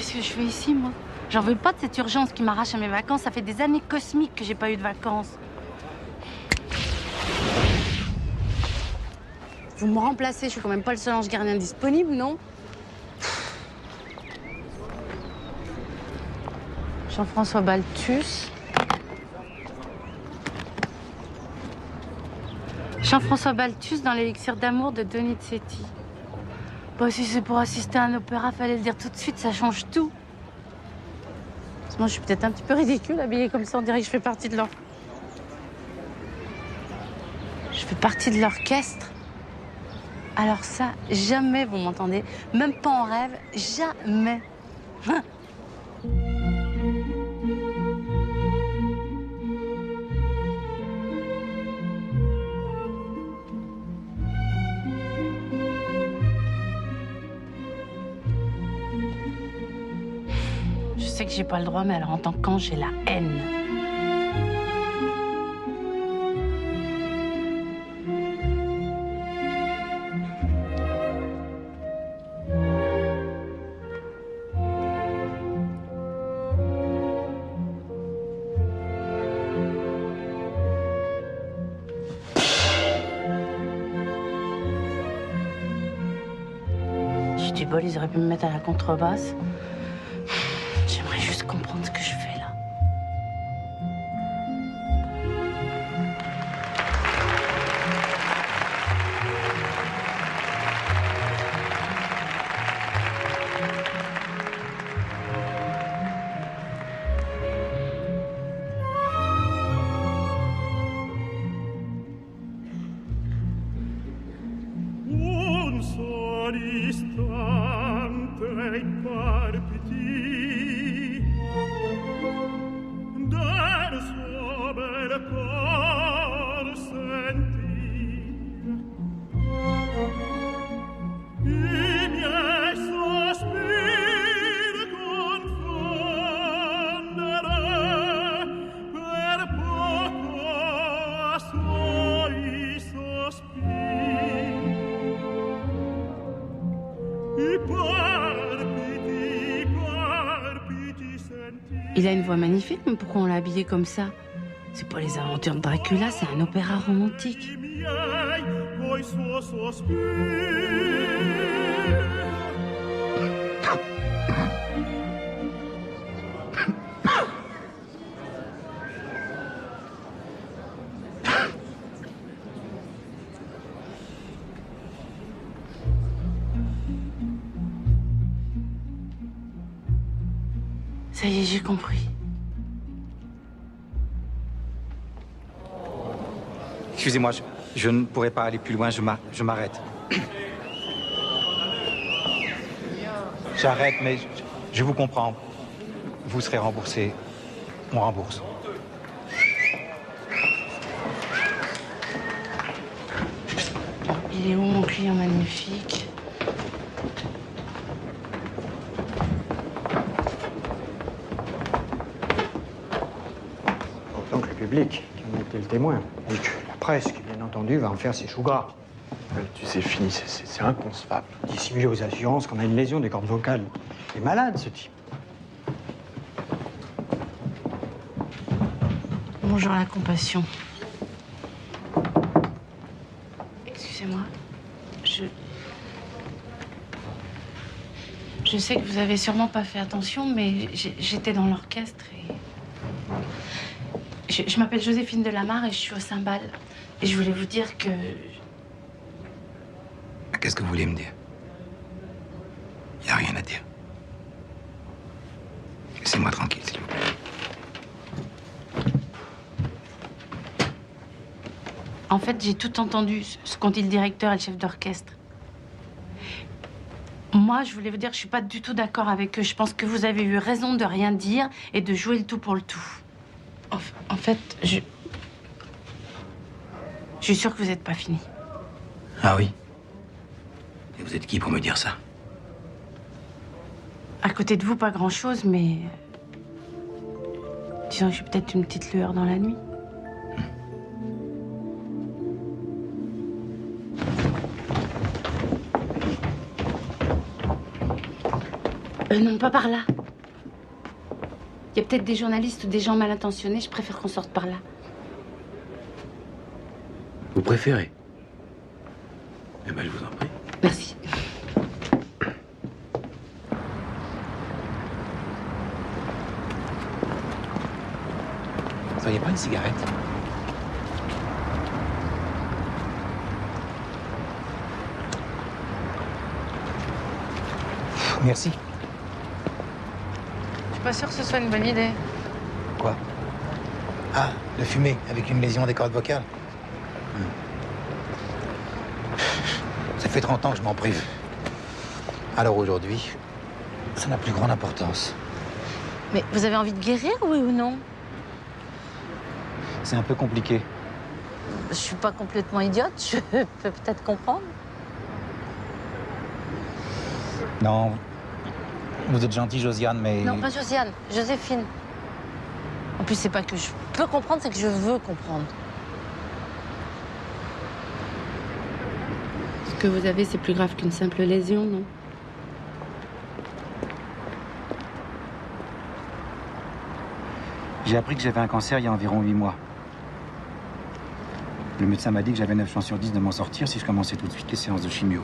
Qu'est-ce que je fais ici, moi? J'en veux pas de cette urgence qui m'arrache à mes vacances. Ça fait des années cosmiques que j'ai pas eu de vacances. Vous me remplacez, je suis quand même pas le seul ange gardien disponible, non? Jean-François Balthus. Jean-François Balthus dans l'élixir d'amour de Donizetti. Bon, si c'est pour assister à un opéra, fallait le dire tout de suite, ça change tout. Moi, je suis peut-être un petit peu ridicule, habillée comme ça, on dirait que je fais partie de leur... Je fais partie de l'orchestre. Alors ça, jamais vous m'entendez, même pas en rêve, jamais. Je sais que j'ai pas le droit, mais alors en tant qu'ange, j'ai la haine. J'ai du bol, ils auraient pu me mettre à la contrebasse. J'aimerais juste comprendre ce que je fais là. Un sol istante e palpiti del suo bel cor sentir I miei sospiri confondere per poco a suoi sospiri Il a une voix magnifique, mais pourquoi on l'a habillé comme ça? C'est pas les aventures de Dracula, c'est un opéra romantique. Ça y est, j'ai compris. Excusez-moi, je ne pourrais pas aller plus loin, je m'arrête. J'arrête, mais je vous comprends. Vous serez remboursé. On rembourse. Il est où mon client magnifique? Autant que le public, qui en a été le témoin. Et que la presse, qui bien entendu va en faire ses choux gras. Tu sais, fini, c'est inconcevable. Dissimuler aux assurances qu'on a une lésion des cordes vocales. Il est malade, ce type. Bonjour la compassion. Excusez-moi, je sais que vous avez sûrement pas fait attention, mais j'étais dans l'orchestre et... Je m'appelle Joséphine Delamarre et je suis au cymbale. Et je voulais vous dire que... Qu'est-ce que vous voulez me dire? Il n'y a rien à dire. Laissez-moi tranquille, s'il vous plaît. En fait, j'ai tout entendu, ce qu'ont dit le directeur et le chef d'orchestre. Moi, je voulais vous dire que je suis pas du tout d'accord avec eux. Je pense que vous avez eu raison de rien dire et de jouer le tout pour le tout. En fait, je suis sûre que vous n'êtes pas fini. Ah oui? Et vous êtes qui pour me dire ça? À côté de vous, pas grand-chose, mais... disons que j'ai peut-être une petite lueur dans la nuit. Non, pas par là. Il y a peut-être des journalistes ou des gens mal intentionnés, je préfère qu'on sorte par là. Vous préférez? Eh ben, je vous en prie. Merci. Vous n'auriez pas une cigarette? Merci. Je suis pas sûre que ce soit une bonne idée. Quoi? Ah, de fumer avec une lésion des cordes vocales. Ça fait 30 ans que je m'en prive. Alors aujourd'hui, ça n'a plus grande importance. Mais vous avez envie de guérir, oui ou non? C'est un peu compliqué. Je suis pas complètement idiote, je peux peut-être comprendre. Non, vous êtes gentille, Josiane, mais... Non, pas Josiane, Joséphine. En plus, c'est pas que je peux comprendre, c'est que je veux comprendre. Ce que vous avez, c'est plus grave qu'une simple lésion, non? J'ai appris que j'avais un cancer il y a environ 8 mois. Le médecin m'a dit que j'avais 9 chances sur 10 de m'en sortir si je commençais tout de suite les séances de chimio.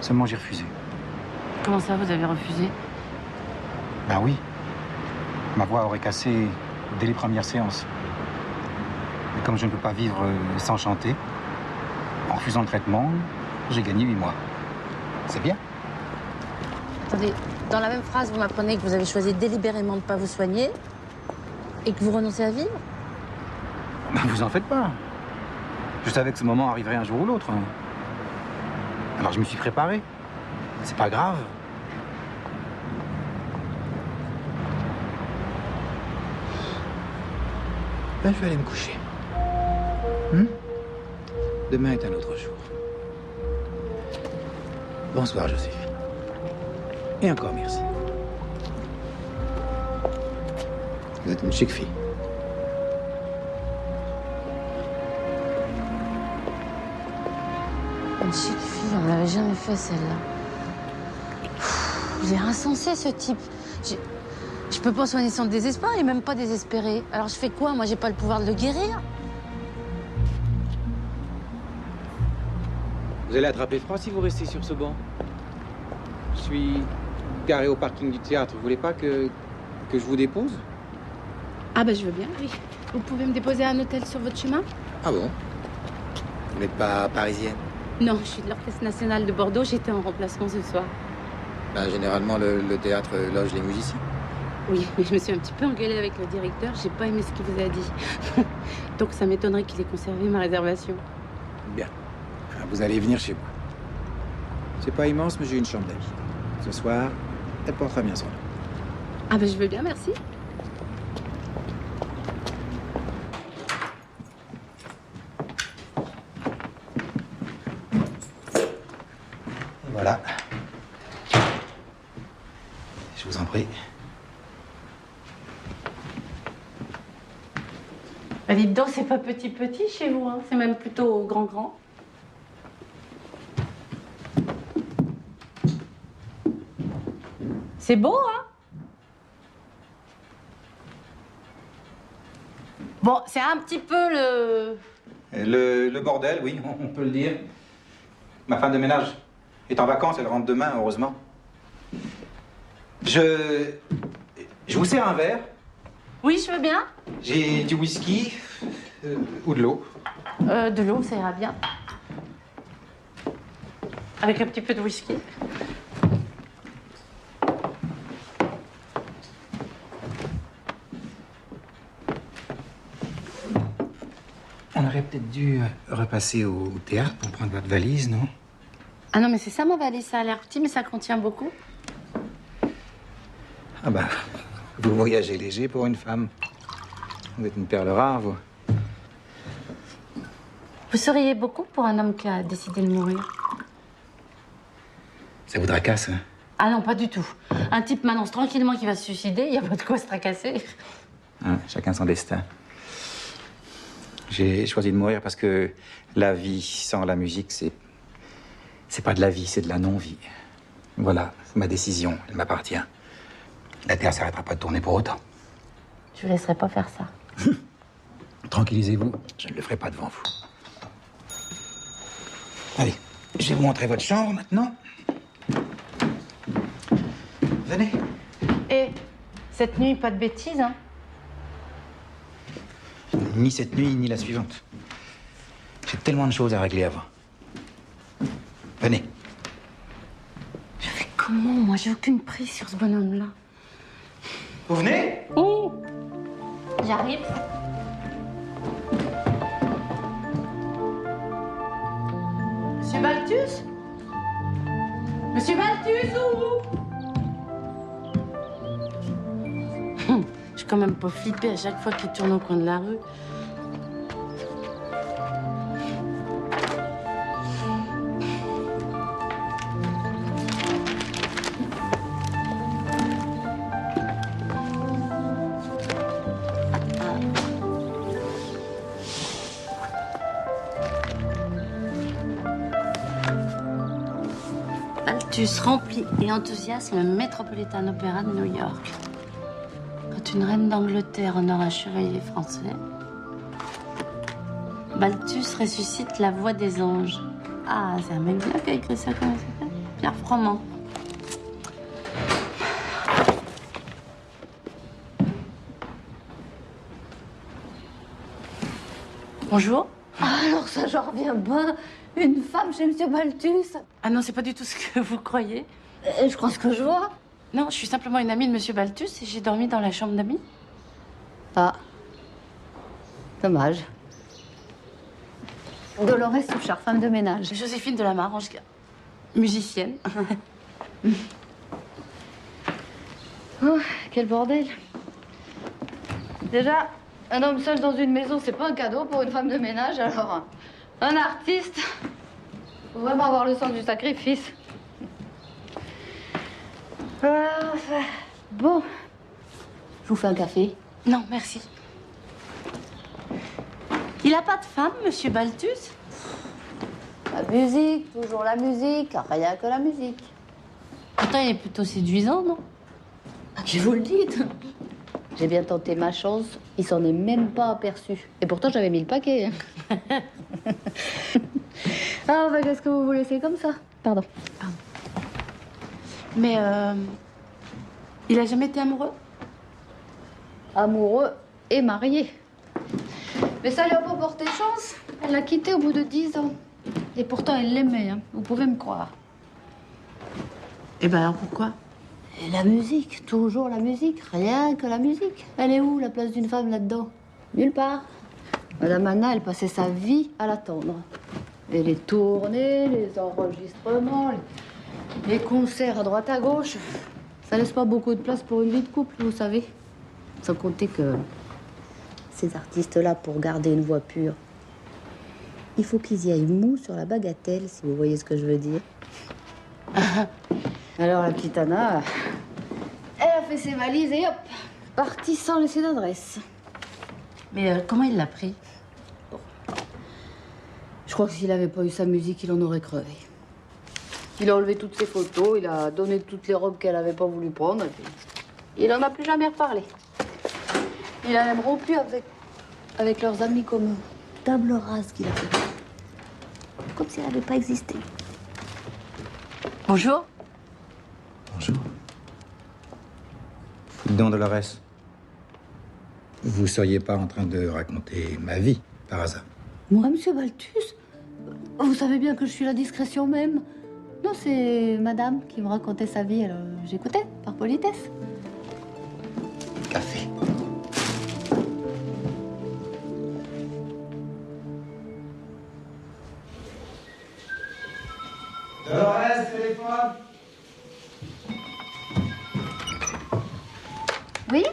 Seulement, j'ai refusé. Comment ça, vous avez refusé? Ben oui. Ma voix aurait cassé dès les premières séances. Et comme je ne peux pas vivre sans chanter, en refusant le traitement, j'ai gagné 8 mois. C'est bien. Attendez, dans la même phrase, vous m'apprenez que vous avez choisi délibérément de ne pas vous soigner et que vous renoncez à vivre? Ben, vous en faites pas. Je savais que ce moment arriverait un jour ou l'autre. Alors je m'y suis préparé. C'est pas grave. Ben, je vais aller me coucher. Demain est un autre jour. Bonsoir, Joséphine. Et encore merci. Vous êtes une chic fille. Une chic fille, on ne l'avait jamais fait celle-là. Il est insensé ce type. Je peux pas soigner son désespoir, il est même pas désespéré. Alors je fais quoi? Moi j'ai pas le pouvoir de le guérir. Vous allez attraper froid si vous restez sur ce banc. Je suis garé au parking du théâtre. Vous voulez pas que je vous dépose? Ah bah je veux bien, oui. Vous pouvez me déposer à un hôtel sur votre chemin? Ah bon? Vous n'êtes pas parisienne? Non, je suis de l'Orchestre National de Bordeaux, j'étais en remplacement ce soir. Ben, généralement, le théâtre loge les musiciens. Oui, mais je me suis un petit peu engueulée avec le directeur, j'ai pas aimé ce qu'il vous a dit. Donc ça m'étonnerait qu'il ait conservé ma réservation. Bien. Vous allez venir chez moi. C'est pas immense, mais j'ai une chambre d'amis. Ce soir, elle portera bien son nom. Ah bah je veux bien, merci. Voilà. Je vous en prie. Bah dites donc, c'est pas petit chez vous, hein. C'est même plutôt grand. C'est beau, hein? Bon, c'est un petit peu Le bordel, oui, on peut le dire. Ma femme de ménage est en vacances, elle rentre demain, heureusement. Je vous sers un verre. Oui, je veux bien. J'ai du whisky ou de l'eau. De l'eau, ça ira bien. Avec un petit peu de whisky. On aurait peut-être dû repasser au théâtre pour prendre votre valise, non? Ah non, mais c'est ça ma valise, ça a l'air petit, mais ça contient beaucoup. Ah bah, vous voyagez léger pour une femme. Vous êtes une perle rare, vous. Vous seriez beaucoup pour un homme qui a décidé de mourir? Ça vous tracasse, hein? Ah non, pas du tout. Un type m'annonce tranquillement qu'il va se suicider, il n'y a pas de quoi se tracasser. Hein, chacun son destin. J'ai choisi de mourir parce que la vie sans la musique, c'est pas de la vie, c'est de la non-vie. Voilà, c'est ma décision, elle m'appartient. La Terre s'arrêtera pas de tourner pour autant. Je vous laisserai pas faire ça. Tranquillisez-vous, je ne le ferai pas devant vous. Allez, je vais vous montrer votre chambre maintenant. Venez. Et cette nuit, pas de bêtises, hein? Ni cette nuit, ni la suivante. J'ai tellement de choses à régler avant. Venez. Je fais comment, moi? J'ai aucune prise sur ce bonhomme-là. Vous venez? Oh, j'arrive. Monsieur Balthus? Monsieur Balthus, où? Je suis quand même pas flippée à chaque fois qu'il tourne au coin de la rue. Balthus rempli et enthousiasme le Metropolitan Opera de New York. Quand une reine d'Angleterre honore un chevalier français, Balthus ressuscite la voix des anges. Ah, c'est un mec bien qui a écrit ça, comment ça s'appelle? Pierre Froment. Bonjour. Ah, alors ça, j'en reviens pas. Une femme chez Monsieur Balthus. Ah non, c'est pas du tout ce que vous croyez. Je crois ce que je vois. Non, je suis simplement une amie de Monsieur Balthus et j'ai dormi dans la chambre d'amis. Ah. Dommage. Dolores Souchard, femme de ménage. Joséphine de la Marange, musicienne. Oh, quel bordel. Déjà, un homme seul dans une maison, c'est pas un cadeau pour une femme de ménage, alors un artiste, faut vraiment avoir le sens du sacrifice. Bon, je vous fais un café. Non, merci. Il a pas de femme, Monsieur Balthus? La musique, toujours la musique, rien que la musique. Pourtant, il est plutôt séduisant, non? À qui vous le dites? J'ai bien tenté ma chance, il s'en est même pas aperçu. Et pourtant, j'avais mis le paquet. Ah, bah, qu'est-ce que vous voulez, c'est comme ça. Pardon. Mais, il a jamais été amoureux? Amoureux et marié. Mais ça lui a pas porté chance. Elle l'a quitté au bout de 10 ans. Et pourtant, elle l'aimait, hein. Vous pouvez me croire. Eh ben alors pourquoi? Et la musique, toujours la musique, rien que la musique. Elle est où, la place d'une femme là-dedans? Nulle part. Madame Anna, elle passait sa vie à l'attendre. Et les tournées, les enregistrements, les concerts à droite à gauche, ça laisse pas beaucoup de place pour une vie de couple, vous savez. Sans compter que ces artistes-là, pour garder une voix pure, il faut qu'ils y aillent mou sur la bagatelle, si vous voyez ce que je veux dire. Alors la petite Anna, elle a fait ses valises et hop, partie sans laisser d'adresse. Mais comment il l'a pris? Je crois que s'il n'avait pas eu sa musique, il en aurait crevé. Il a enlevé toutes ses photos, il a donné toutes les robes qu'elle n'avait pas voulu prendre, et puis il n'en a plus jamais reparlé. Il a même rompu avec leurs amis communs. Table rase qu'il a fait. Comme si elle n'avait pas existé. Bonjour. Bonjour. Dites donc, Dolores. Vous seriez pas en train de raconter ma vie, par hasard? Moi, Monsieur Balthus? Vous savez bien que je suis la discrétion même. Non, c'est madame qui me racontait sa vie, alors j'écoutais, par politesse. Café. Dolores, téléphone. Oui?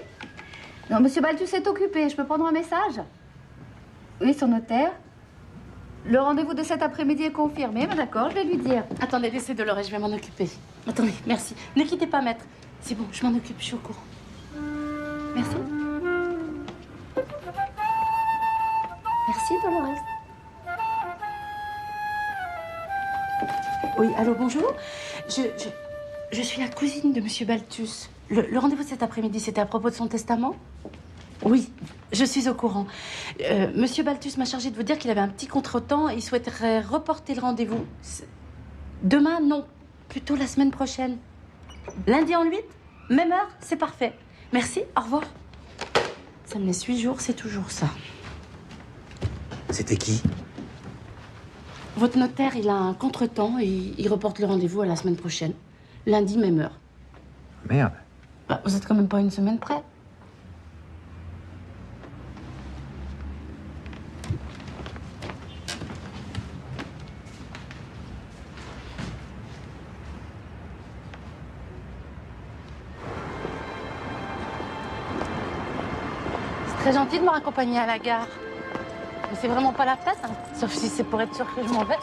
Non, Monsieur Balthus est occupé. Je peux prendre un message? Oui, son notaire. Le rendez-vous de cet après-midi est confirmé, mais d'accord, je vais lui dire. Attendez, laissez Dolores, je vais m'en occuper. Attendez, merci. Ne quittez pas, maître. C'est bon, je m'en occupe, je suis au courant. Merci. Merci, Dolores. Oui, allô, bonjour. je suis la cousine de Monsieur Balthus. Le rendez-vous de cet après-midi, c'était à propos de son testament? Oui, je suis au courant. Monsieur Balthus m'a chargé de vous dire qu'il avait un petit contretemps et il souhaiterait reporter le rendez-vous. Demain, non. Plutôt la semaine prochaine. Lundi en 8, même heure, c'est parfait. Merci, au revoir. Ça me laisse 8 jours, c'est toujours ça. C'était qui? Votre notaire, il a un contretemps et il reporte le rendez-vous à la semaine prochaine. Lundi, même heure. Merde. Bah, vous êtes quand même pas une semaine près. C'est très gentil de me raccompagner à la gare. Mais c'est vraiment pas la peine, hein. Sauf si c'est pour être sûr que je m'en vais.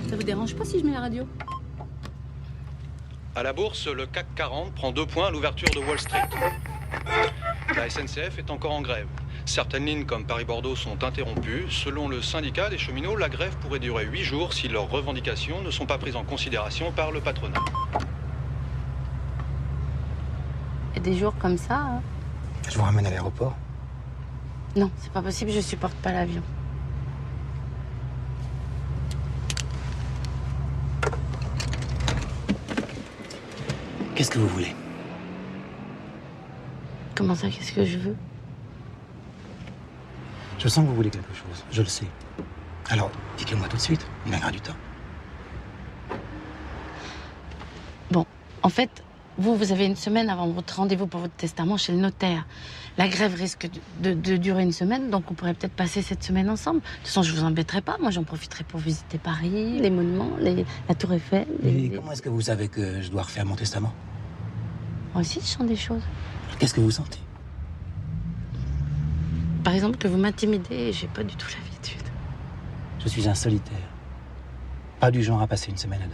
Ça vous dérange pas si je mets la radio? À la bourse, le CAC 40 prend 2 points à l'ouverture de Wall Street. La SNCF est encore en grève. Certaines lignes comme Paris-Bordeaux sont interrompues. Selon le syndicat des cheminots, la grève pourrait durer 8 jours si leurs revendications ne sont pas prises en considération par le patronat. Il y a des jours comme ça, hein. Je vous ramène à l'aéroport. Non, c'est pas possible, je supporte pas l'avion. Qu'est-ce que vous voulez? Comment ça, qu'est-ce que je veux? Je sens que vous voulez quelque chose, je le sais. Alors, dites-le moi tout de suite, on gagnera du temps. Bon, en fait, vous avez une semaine avant votre rendez-vous pour votre testament chez le notaire. La grève risque de durer une semaine, donc on pourrait peut-être passer cette semaine ensemble. De toute façon, je vous embêterai pas. Moi, j'en profiterai pour visiter Paris, les monuments, la Tour Eiffel. Et comment est-ce que vous savez que je dois refaire mon testament? Moi aussi, je sens des choses. Qu'est-ce que vous sentez? Par exemple, que vous m'intimidez et j'ai pas du tout l'habitude. Je suis un solitaire. Pas du genre à passer une semaine à deux.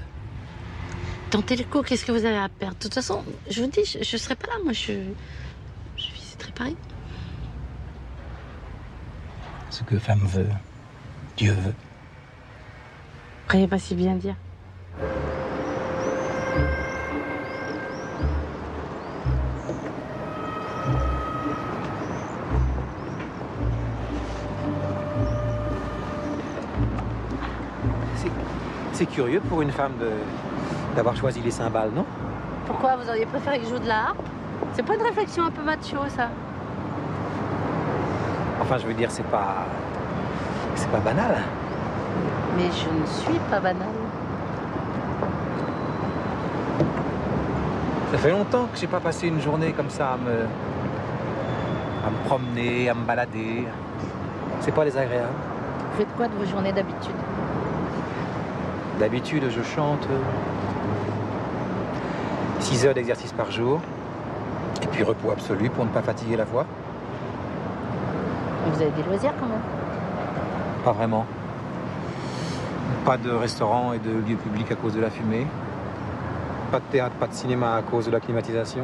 Tentez le coup, qu'est-ce que vous avez à perdre? De toute façon, je vous dis, je serai pas là. Moi, je visiterai Paris. Ce que femme veut, Dieu veut. Croyez pas si bien dire. C'est curieux pour une femme d'avoir choisi les cymbales, non? Pourquoi? Vous auriez préféré que je joue de la harpe? C'est pas une réflexion un peu macho, ça? Enfin, je veux dire, c'est pas banal. Mais je ne suis pas banale. Ça fait longtemps que j'ai pas passé une journée comme ça à me promener, à me balader. C'est pas désagréable. Vous faites quoi de vos journées d'habitude? D'habitude, je chante 6 heures d'exercice par jour. Et puis repos absolu pour ne pas fatiguer la voix. Vous avez des loisirs quand même? Pas vraiment. Pas de restaurant et de lieux publics à cause de la fumée. Pas de théâtre, pas de cinéma à cause de la climatisation.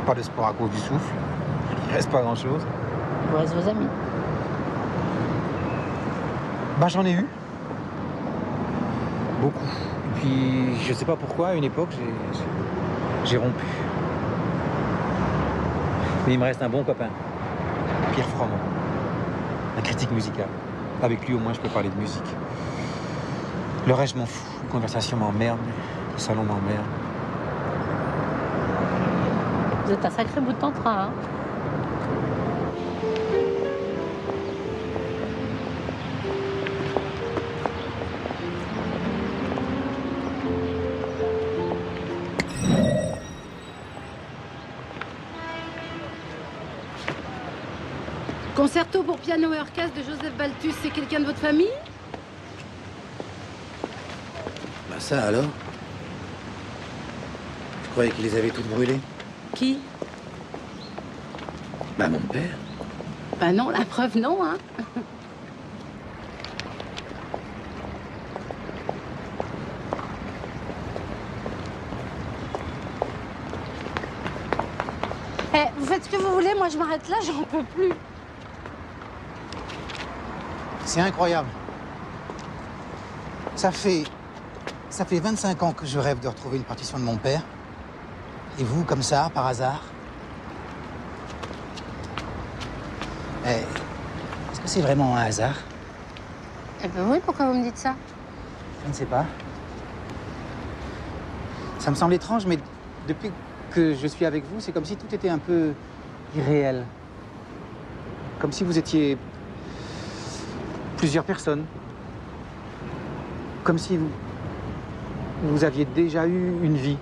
Pas de sport à cause du souffle. Il reste pas grand-chose. Il vous reste vos amis? Bah, j'en ai eu. Beaucoup. Et puis, je sais pas pourquoi, à une époque, j'ai rompu. Mais il me reste un bon copain, Pierre Froment, un critique musical. Avec lui, au moins, je peux parler de musique. Le reste, je m'en fous. Les conversations m'emmerdent, le salon m'emmerde. Vous êtes un sacré bout de tantra, hein? Concerto pour piano et orchestre de Joseph Balthus, c'est quelqu'un de votre famille? Bah ça alors? Je croyais qu'ils les avaient toutes brûlées. Qui? Bah mon père. Bah non, la preuve non, hein. Eh, vous faites ce que vous voulez, moi je m'arrête là, j'en peux plus. C'est incroyable. Ça fait 25 ans que je rêve de retrouver une partition de mon père. Et vous, comme ça, par hasard. Est-ce que c'est vraiment un hasard? Eh ben oui, pourquoi vous me dites ça? Je ne sais pas. Ça me semble étrange, mais depuis que je suis avec vous, c'est comme si tout était un peu irréel. Comme si vous étiez plusieurs personnes. Comme si vous aviez déjà eu une vie.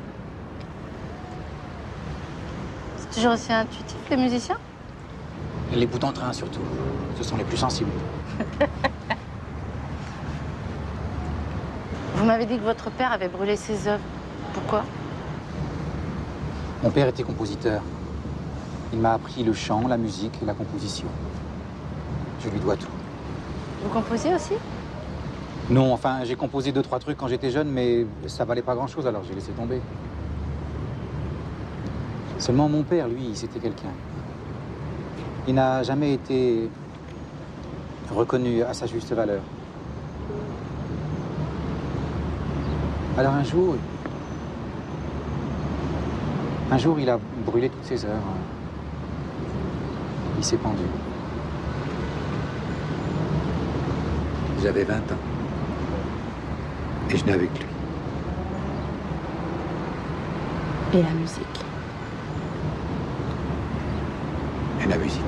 C'est toujours aussi intuitif, les musiciens? Les bouts en train, surtout. Ce sont les plus sensibles. Vous m'avez dit que votre père avait brûlé ses œuvres. Pourquoi? Mon père était compositeur. Il m'a appris le chant, la musique et la composition. Je lui dois tout. Vous composiez aussi? Non, enfin, j'ai composé 2-3 trucs quand j'étais jeune, mais ça valait pas grand-chose, alors j'ai laissé tomber. Seulement mon père, lui, c'était quelqu'un. Il n'a jamais été reconnu à sa juste valeur. Alors un jour, il a brûlé toutes ses heures. Il s'est pendu. J'avais 20 ans. Et je n'ai avec lui. Et la musique? Et la musique.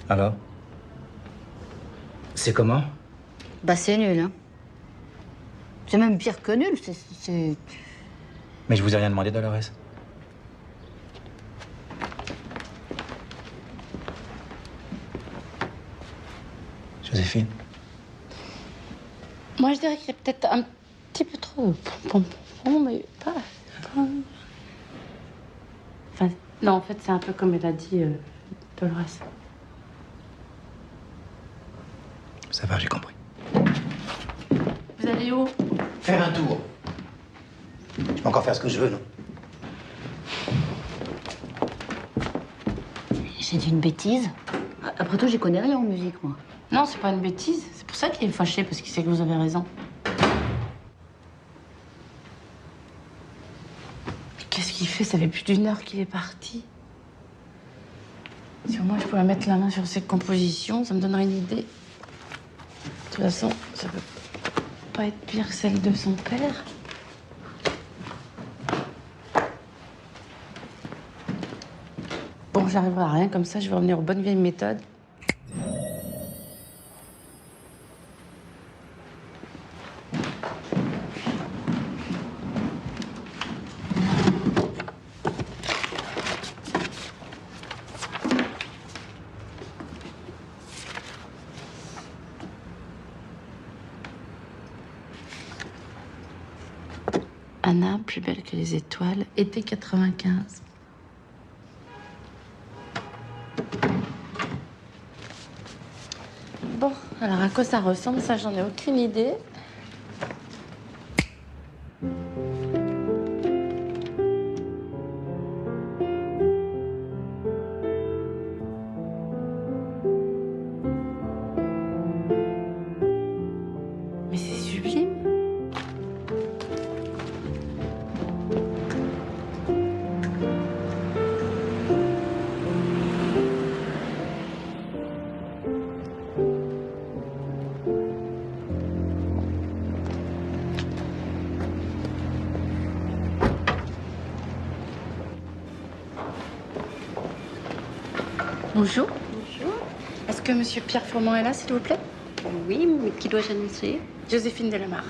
Alors? C'est comment? Bah c'est nul, hein. C'est même pire que nul, c'est... Mais je vous ai rien demandé, Dolores. Joséphine? Moi, je dirais qu'il y a peut-être un petit peu trop de pompons, mais pas... Enfin, non, en fait, c'est un peu comme elle a dit, Dolores. Ça va, j'ai compris. Vous allez où? Faire un tour. Je peux encore faire ce que je veux, non? J'ai dit une bêtise. Après tout, j'y connais rien en musique, moi. Non, c'est pas une bêtise. C'est pour ça qu'il est fâché, parce qu'il sait que vous avez raison. Mais qu'est-ce qu'il fait? Ça fait plus d'1 heure qu'il est parti. Si au moins je pouvais mettre la main sur cette composition, ça me donnerait une idée. De toute façon, ça peut pas être pire que celle de son père. Bon, j'arriverai à rien comme ça, je vais revenir aux bonnes vieilles méthodes. Anna, plus belle que les étoiles, été 95. Bon, alors à quoi ça ressemble, ça j'en ai aucune idée. Mais c'est sublime. Bonjour. Bonjour. Est-ce que Monsieur Pierre Fourmand est là, s'il vous plaît? Oui, mais qui dois-je annoncer? Joséphine Delamare.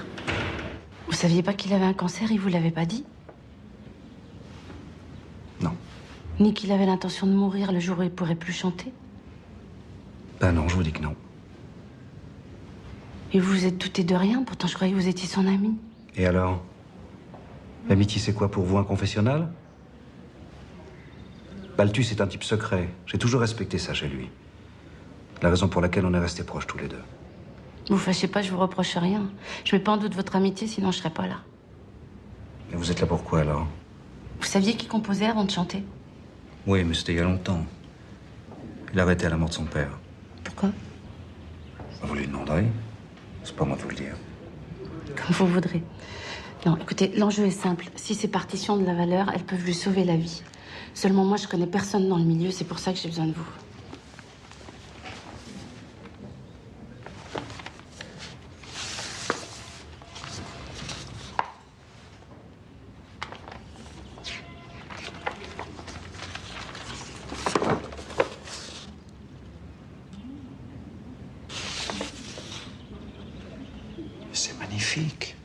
Vous saviez pas qu'il avait un cancer, il vous l'avait pas dit? Non. Ni qu'il avait l'intention de mourir le jour où il pourrait plus chanter? Ben non, je vous dis que non. Et vous vous êtes douté de rien, pourtant je croyais que vous étiez son ami. Et alors? L'amitié, c'est quoi pour vous, un confessionnal? Balthus est un type secret. J'ai toujours respecté ça chez lui. La raison pour laquelle on est restés proches tous les deux. Vous fâchez pas, je vous reproche rien. Je mets pas en doute votre amitié, sinon je serais pas là. Et vous êtes là pour quoi, alors? Vous saviez qu'il composait avant de chanter? Oui, mais c'était il y a longtemps. Il a arrêté à la mort de son père. Pourquoi? Vous lui demanderez. C'est pas moi de vous le dire. Comme vous voudrez. Non, écoutez, l'enjeu est simple. Si ces partitions ont de la valeur, elles peuvent lui sauver la vie. Seulement moi, je connais personne dans le milieu, c'est pour ça que j'ai besoin de vous. C'est magnifique.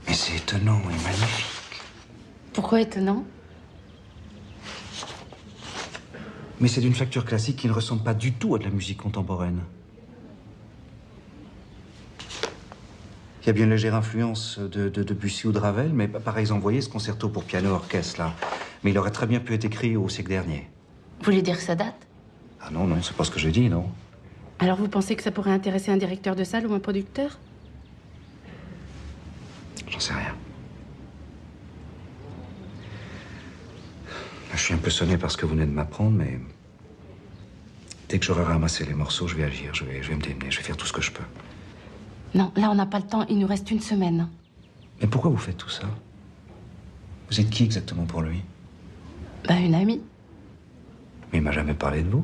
Et c'est étonnant et magnifique. Pourquoi étonnant? Mais c'est d'une facture classique qui ne ressemble pas du tout à de la musique contemporaine. Il y a bien une légère influence de Debussy ou de Ravel, mais par exemple, vous voyez ce concerto pour piano-orchestre, là. Mais il aurait très bien pu être écrit au siècle dernier. Vous voulez dire que ça date? Ah non, non, c'est pas ce que j'ai dit, non. Alors vous pensez que ça pourrait intéresser un directeur de salle ou un producteur? J'en sais rien. Là, je suis un peu sonné par ce que vous venez de m'apprendre, mais dès que j'aurai ramassé les morceaux, je vais agir, je vais me démener, je vais faire tout ce que je peux. Non, là on n'a pas le temps, il nous reste une semaine. Mais pourquoi vous faites tout ça? Vous êtes qui exactement pour lui? Bah une amie. Mais il m'a jamais parlé de vous.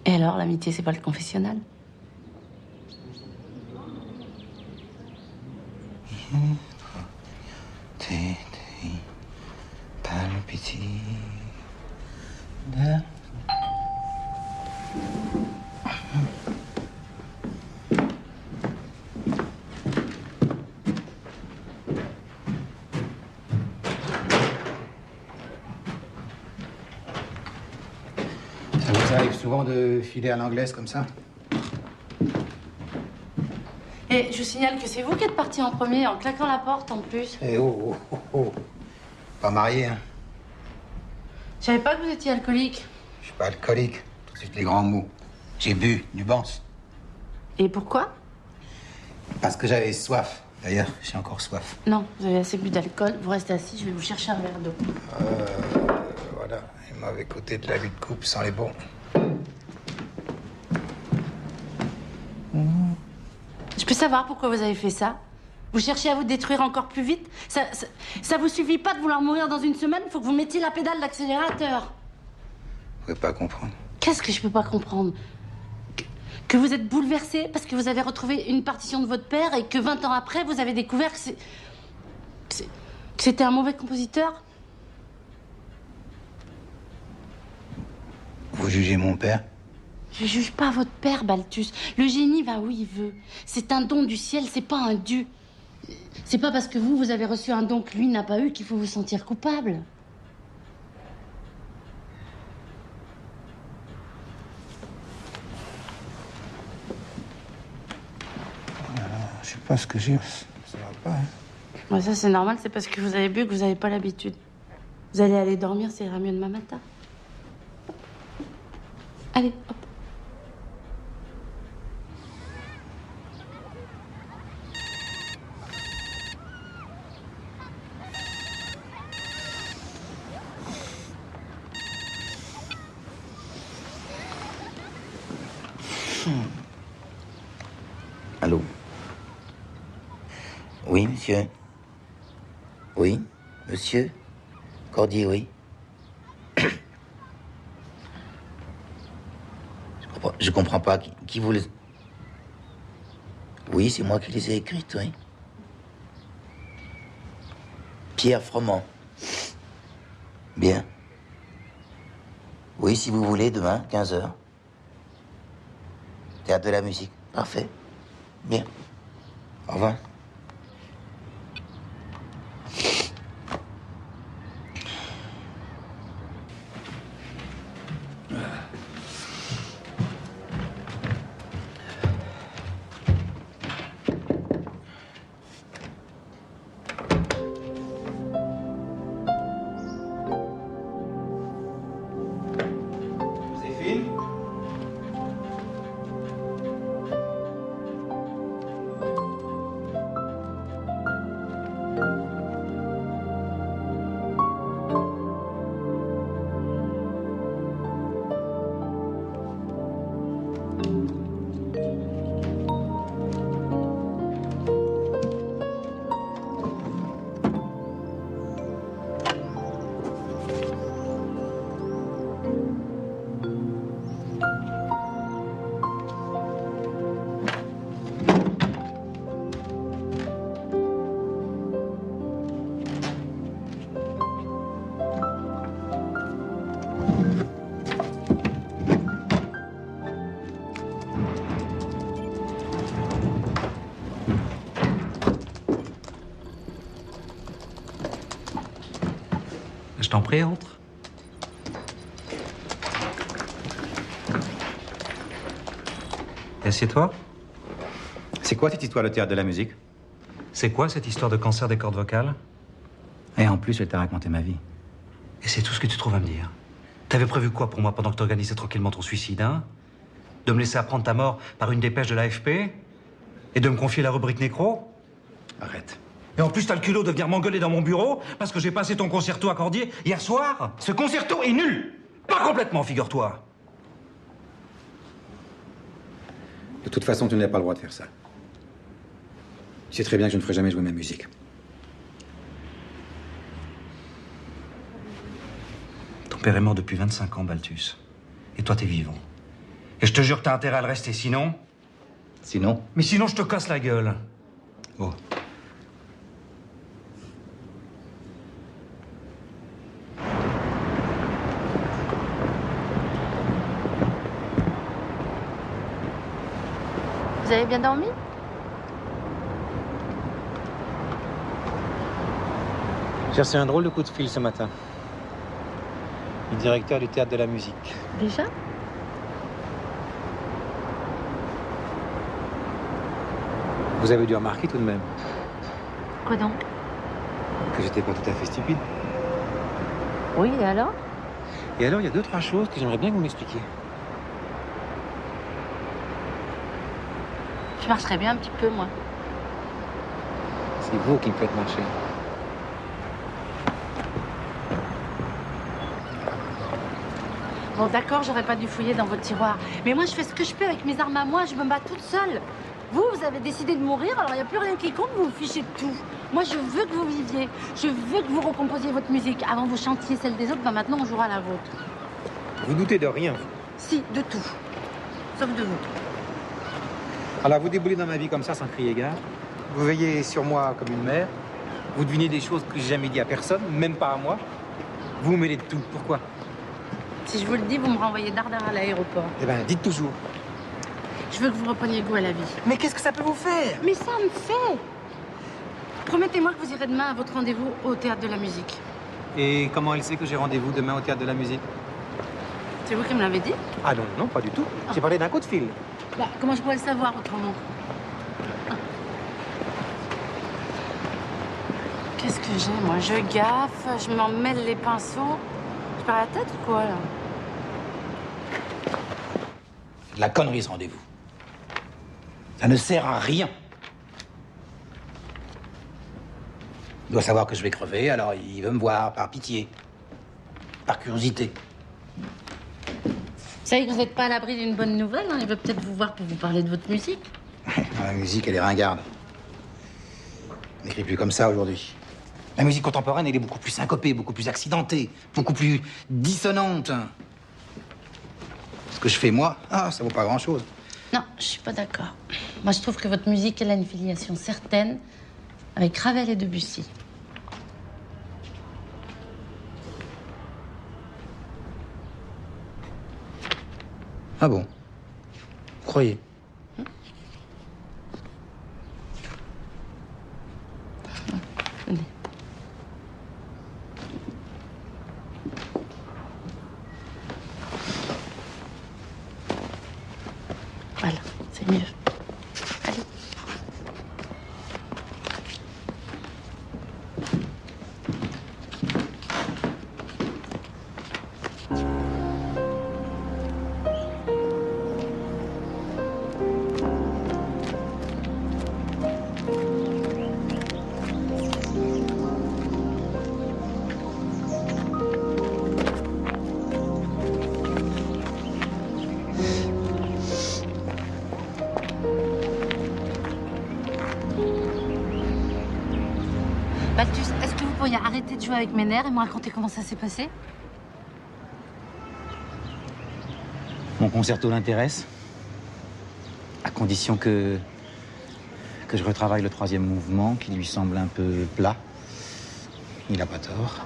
Et alors, l'amitié, c'est pas le confessionnal? Ça vous arrive souvent de filer à l'anglaise comme ça? Et je vous signale que c'est vous qui êtes parti en premier, en claquant la porte en plus. Eh oh, oh, oh, oh. Pas marié, hein? Je savais pas que vous étiez alcoolique. Je suis pas alcoolique. Tout de suite les grands mots. J'ai bu, nuance. Et pourquoi? Parce que j'avais soif. D'ailleurs, j'ai encore soif. Non, vous avez assez bu d'alcool. Vous restez assis, je vais vous chercher un verre d'eau. Voilà, les mauvais côtés de la vie de couple sans les bons. Je peux savoir pourquoi vous avez fait ça? Vous cherchez à vous détruire encore plus vite? Ça vous suffit pas de vouloir mourir dans une semaine? Faut que vous mettiez la pédale d'accélérateur. Vous pouvez pas comprendre. Qu'est-ce que je peux pas comprendre? Que vous êtes bouleversé parce que vous avez retrouvé une partition de votre père et que 20 ans après, vous avez découvert que c'était un mauvais compositeur? Vous jugez mon père? Je juge pas votre père, Balthus. Le génie va où il veut. C'est un don du ciel, c'est pas un dû. C'est pas parce que vous avez reçu un don que lui n'a pas eu qu'il faut vous sentir coupable. Je sais pas ce que j'ai. Ça va pas, hein? Ouais, ça, c'est normal, c'est parce que vous avez bu que vous n'avez pas l'habitude. Vous allez aller dormir, ça ira mieux demain matin. Allez, hop. Allô? Oui, monsieur. Oui, monsieur. Cordier, oui. Je comprends pas. Qui vous les... Oui, c'est moi qui les ai écrites, oui. Pierre Froment. Bien. Oui, si vous voulez, demain, 15h. Théâtre de la musique. Parfait. Bien. Au revoir. Je t'en prie, entre. Et assieds-toi. C'est quoi cette histoire de théâtre de la musique? C'est quoi cette histoire de cancer des cordes vocales? Et en plus, elle t'a raconté ma vie. Et c'est tout ce que tu trouves à me dire? T'avais prévu quoi pour moi pendant que t'organisais tranquillement ton suicide, hein? De me laisser apprendre ta mort par une dépêche de l'AFP? Et de me confier la rubrique nécro? Arrête. Et en plus, t'as le culot de venir m'engueuler dans mon bureau parce que j'ai passé ton concerto à Cordier hier soir? Ce concerto est nul! Pas complètement, figure-toi! De toute façon, tu n'as pas le droit de faire ça. Tu sais très bien que je ne ferai jamais jouer ma musique. Ton père est mort depuis 25 ans, Balthus. Et toi, t'es vivant. Et je te jure que t'as intérêt à le rester, sinon... Sinon? Mais sinon, je te casse la gueule. Oh. Vous avez bien dormi? J'ai reçu un drôle de coup de fil ce matin. Le directeur du théâtre de la musique. Déjà? Vous avez dû remarquer tout de même Quoi donc? que j'étais pas tout à fait stupide. Oui, et alors? Et alors, il y a 2-3 choses que j'aimerais bien que vous m'expliquiez. Je marcherais bien un petit peu, moi. C'est vous qui me faites marcher. Bon, d'accord, j'aurais pas dû fouiller dans votre tiroir. Mais moi, je fais ce que je peux avec mes armes à moi. Je me bats toute seule. Vous, vous avez décidé de mourir, alors il n'y a plus rien qui compte, vous vous fichez de tout. Moi, je veux que vous viviez. Je veux que vous recomposiez votre musique. Avant, vous chantiez celle des autres, ben maintenant, on jouera la vôtre. Vous doutez de rien, vous. Si, de tout. Sauf de vous. Alors, vous déboulez dans ma vie comme ça, sans crier gare. Vous veillez sur moi comme une mère. Vous devinez des choses que j'ai jamais dit à personne, même pas à moi. Vous me mêlez de tout. Pourquoi? Si je vous le dis, vous me renvoyez dardard à l'aéroport. Eh ben, dites toujours. Je veux que vous repreniez goût à la vie. Mais qu'est-ce que ça peut vous faire? Mais ça me fait. Promettez-moi que vous irez demain à votre rendez-vous au Théâtre de la Musique. Et comment elle sait que j'ai rendez-vous demain au théâtre de la musique? C'est vous qui me l'avez dit? Ah non, non, pas du tout. J'ai parlé d'un coup de fil. Bah, comment je pourrais le savoir autrement? Qu'est-ce que j'ai, moi? Je gaffe, je m'en mêle les pinceaux. Je perds la tête ou quoi, là? C'est de la connerie, ce rendez-vous. Ça ne sert à rien. Il doit savoir que je vais crever, alors il veut me voir par pitié, par curiosité. Vous savez que vous n'êtes pas à l'abri d'une bonne nouvelle, hein? Il veut peut-être vous voir pour vous parler de votre musique. La musique, elle est ringarde. On n'écrit plus comme ça aujourd'hui. La musique contemporaine, elle est beaucoup plus syncopée, beaucoup plus accidentée, beaucoup plus dissonante. Ce que je fais, moi, ça vaut pas grand-chose. Non, je suis pas d'accord. Moi, je trouve que votre musique, elle a une filiation certaine avec Ravel et Debussy. Ah bon? Vous croyez? Venez. Voilà, c'est mieux. Allez. Balthus, est-ce que vous pourriez arrêter de jouer avec mes nerfs et me raconter comment ça s'est passé? Mon concerto l'intéresse, à condition que je retravaille le troisième mouvement, qui lui semble un peu plat. Il n'a pas tort.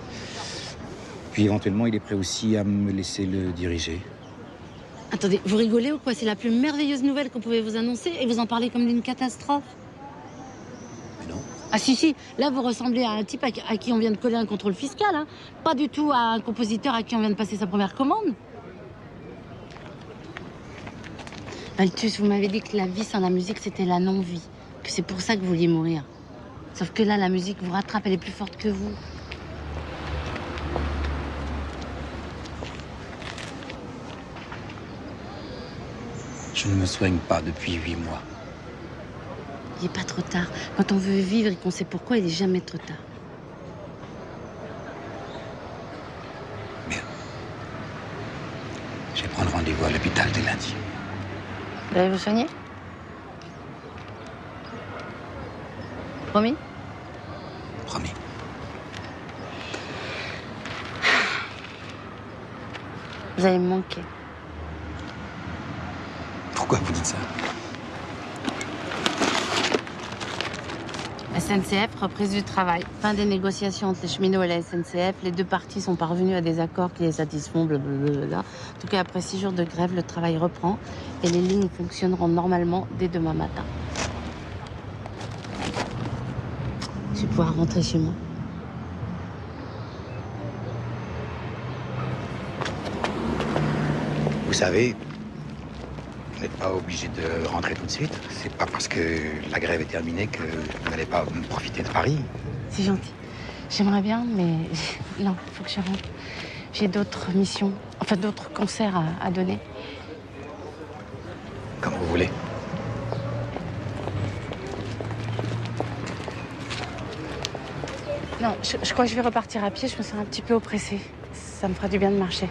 Puis éventuellement, il est prêt aussi à me laisser le diriger. Attendez, vous rigolez ou quoi? C'est la plus merveilleuse nouvelle qu'on pouvait vous annoncer et vous en parlez comme d'une catastrophe. Mais non. Ah si, là vous ressemblez à un type à qui on vient de coller un contrôle fiscal, hein. Pas du tout à un compositeur à qui on vient de passer sa première commande. Balthus, vous m'avez dit que la vie sans la musique, c'était la non-vie. Que c'est pour ça que vous vouliez mourir. Sauf que là, la musique vous rattrape, elle est plus forte que vous. Je ne me soigne pas depuis 8 mois. Il n'est pas trop tard. Quand on veut vivre et qu'on sait pourquoi, il n'est jamais trop tard. Bien. Je vais prendre rendez-vous à l'hôpital dès lundi. Vous allez vous soigner? Promis? Promis. Vous allez me manquer. Pourquoi vous dites ça? SNCF, reprise du travail. Fin des négociations entre les cheminots et la SNCF. Les deux parties sont parvenues à des accords qui les satisfont, blablabla. En tout cas, après 6 jours de grève, le travail reprend et les lignes fonctionneront normalement dès demain matin. Je vais pouvoir rentrer chez moi. Vous savez, vous n'êtes pas obligé de rentrer tout de suite. C'est pas parce que la grève est terminée que vous n'allez pas profiter de Paris. C'est gentil. J'aimerais bien, mais non, il faut que je rentre. J'ai d'autres missions, enfin d'autres concerts à donner. Comme vous voulez. Non, je crois que je vais repartir à pied. Je me sens un petit peu oppressée. Ça me fera du bien de marcher.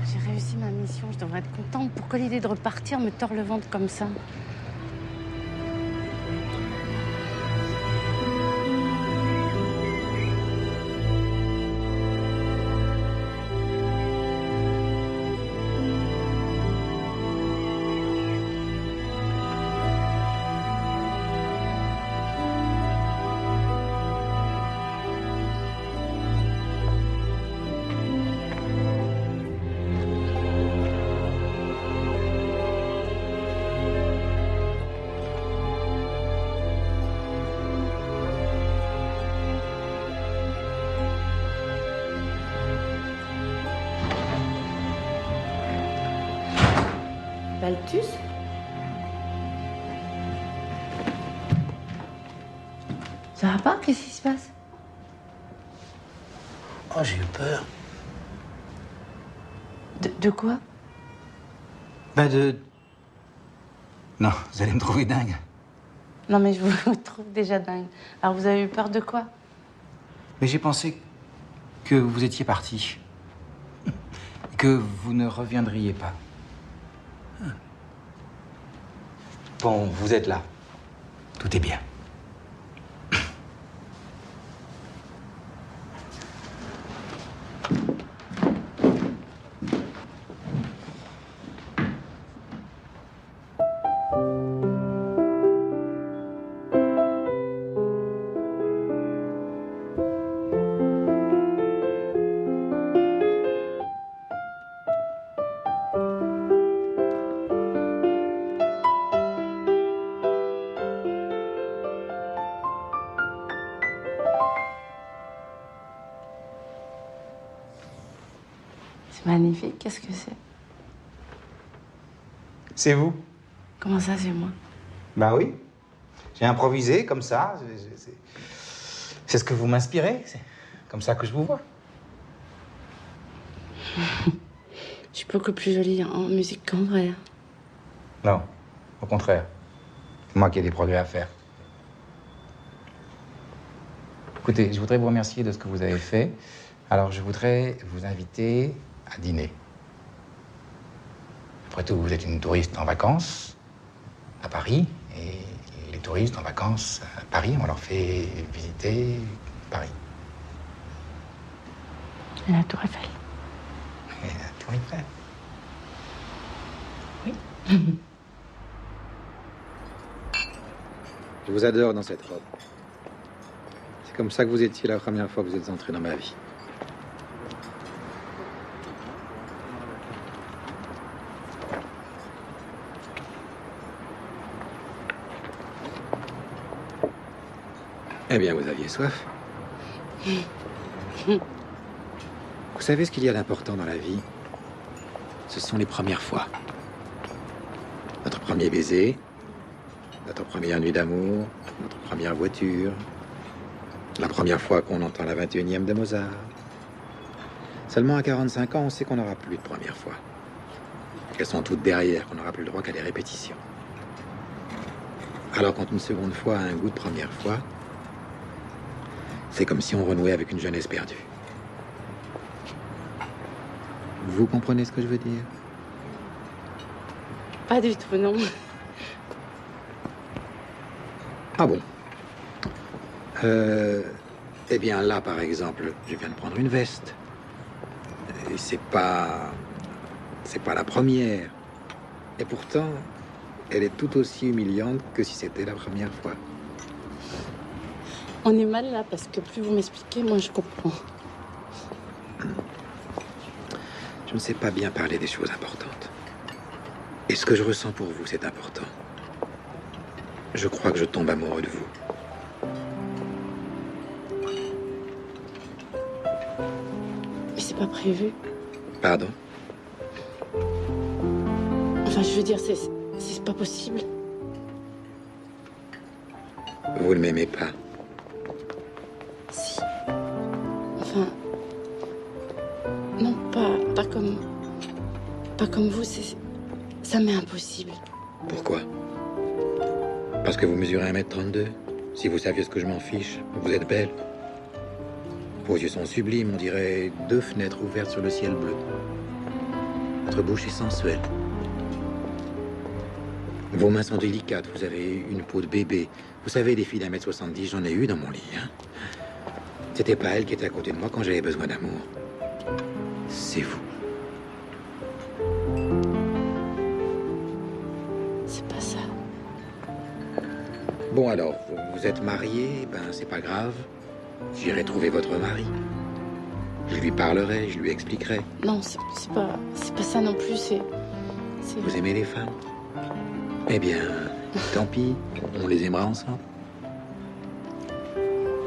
J'ai réussi ma mission. Je devrais être contente. Pourquoi l'idée de repartir me tord le ventre comme ça? Balthus? Ça va pas? Qu'est-ce qui se passe? Oh, j'ai eu peur. De quoi? Non, vous allez me trouver dingue. Non, mais je vous trouve déjà dingue. Alors, vous avez eu peur de quoi? Mais j'ai pensé que vous étiez parti. Que vous ne reviendriez pas. Bon, vous êtes là. Tout est bien. C'est magnifique. Qu'est-ce que c'est? C'est vous? Comment ça, c'est moi? Bah oui. J'ai improvisé comme ça. C'est ce que vous m'inspirez. C'est comme ça que je vous vois. Je suis beaucoup plus jolie en musique qu'en vrai. Non, au contraire. Moi qui ai des progrès à faire. Écoutez, je voudrais vous remercier de ce que vous avez fait. Alors, je voudrais vous inviter à dîner. Après tout, vous êtes une touriste en vacances à Paris. Et les touristes en vacances à Paris, on leur fait visiter Paris. Et la Tour Eiffel. Et la Tour Eiffel. Oui. Je vous adore dans cette robe. C'est comme ça que vous étiez la première fois que vous êtes entré dans ma vie. Eh bien, vous aviez soif. Vous savez ce qu'il y a d'important dans la vie? Ce sont les premières fois. Notre premier baiser, notre première nuit d'amour, notre première voiture, la première fois qu'on entend la 21e de Mozart. Seulement à 45 ans, on sait qu'on n'aura plus de première fois. Qu'elles sont toutes derrière, qu'on n'aura plus le droit qu'à des répétitions. Alors quand une seconde fois a un goût de première fois, c'est comme si on renouait avec une jeunesse perdue. Vous comprenez ce que je veux dire? Pas du tout, non. Ah bon? Eh bien là, par exemple, je viens de prendre une veste. Et c'est pas la première. Et pourtant, elle est tout aussi humiliante que si c'était la première fois. On est mal là parce que plus vous m'expliquez, moins je comprends. Je ne sais pas bien parler des choses importantes. Et ce que je ressens pour vous, c'est important. Je crois que je tombe amoureux de vous. Mais c'est pas prévu. Pardon? Enfin, je veux dire, c'est pas possible. Vous ne m'aimez pas? Si. Enfin. Non, pas comme vous, ça m'est impossible. Pourquoi? Parce que vous mesurez 1m32? Si vous saviez ce que je m'en fiche, vous êtes belle. Vos yeux sont sublimes, on dirait 2 fenêtres ouvertes sur le ciel bleu. Votre bouche est sensuelle. Vos mains sont délicates, vous avez une peau de bébé. Vous savez, des filles d'1m70, j'en ai eu dans mon lit. Hein. C'était pas elle qui était à côté de moi quand j'avais besoin d'amour. C'est vous. C'est pas ça. Bon alors, vous êtes marié, ben c'est pas grave. J'irai trouver votre mari. Je lui parlerai, je lui expliquerai. Non, c'est pas ça non plus, c'est... Vous aimez les femmes? Eh bien, tant pis, on les aimera ensemble.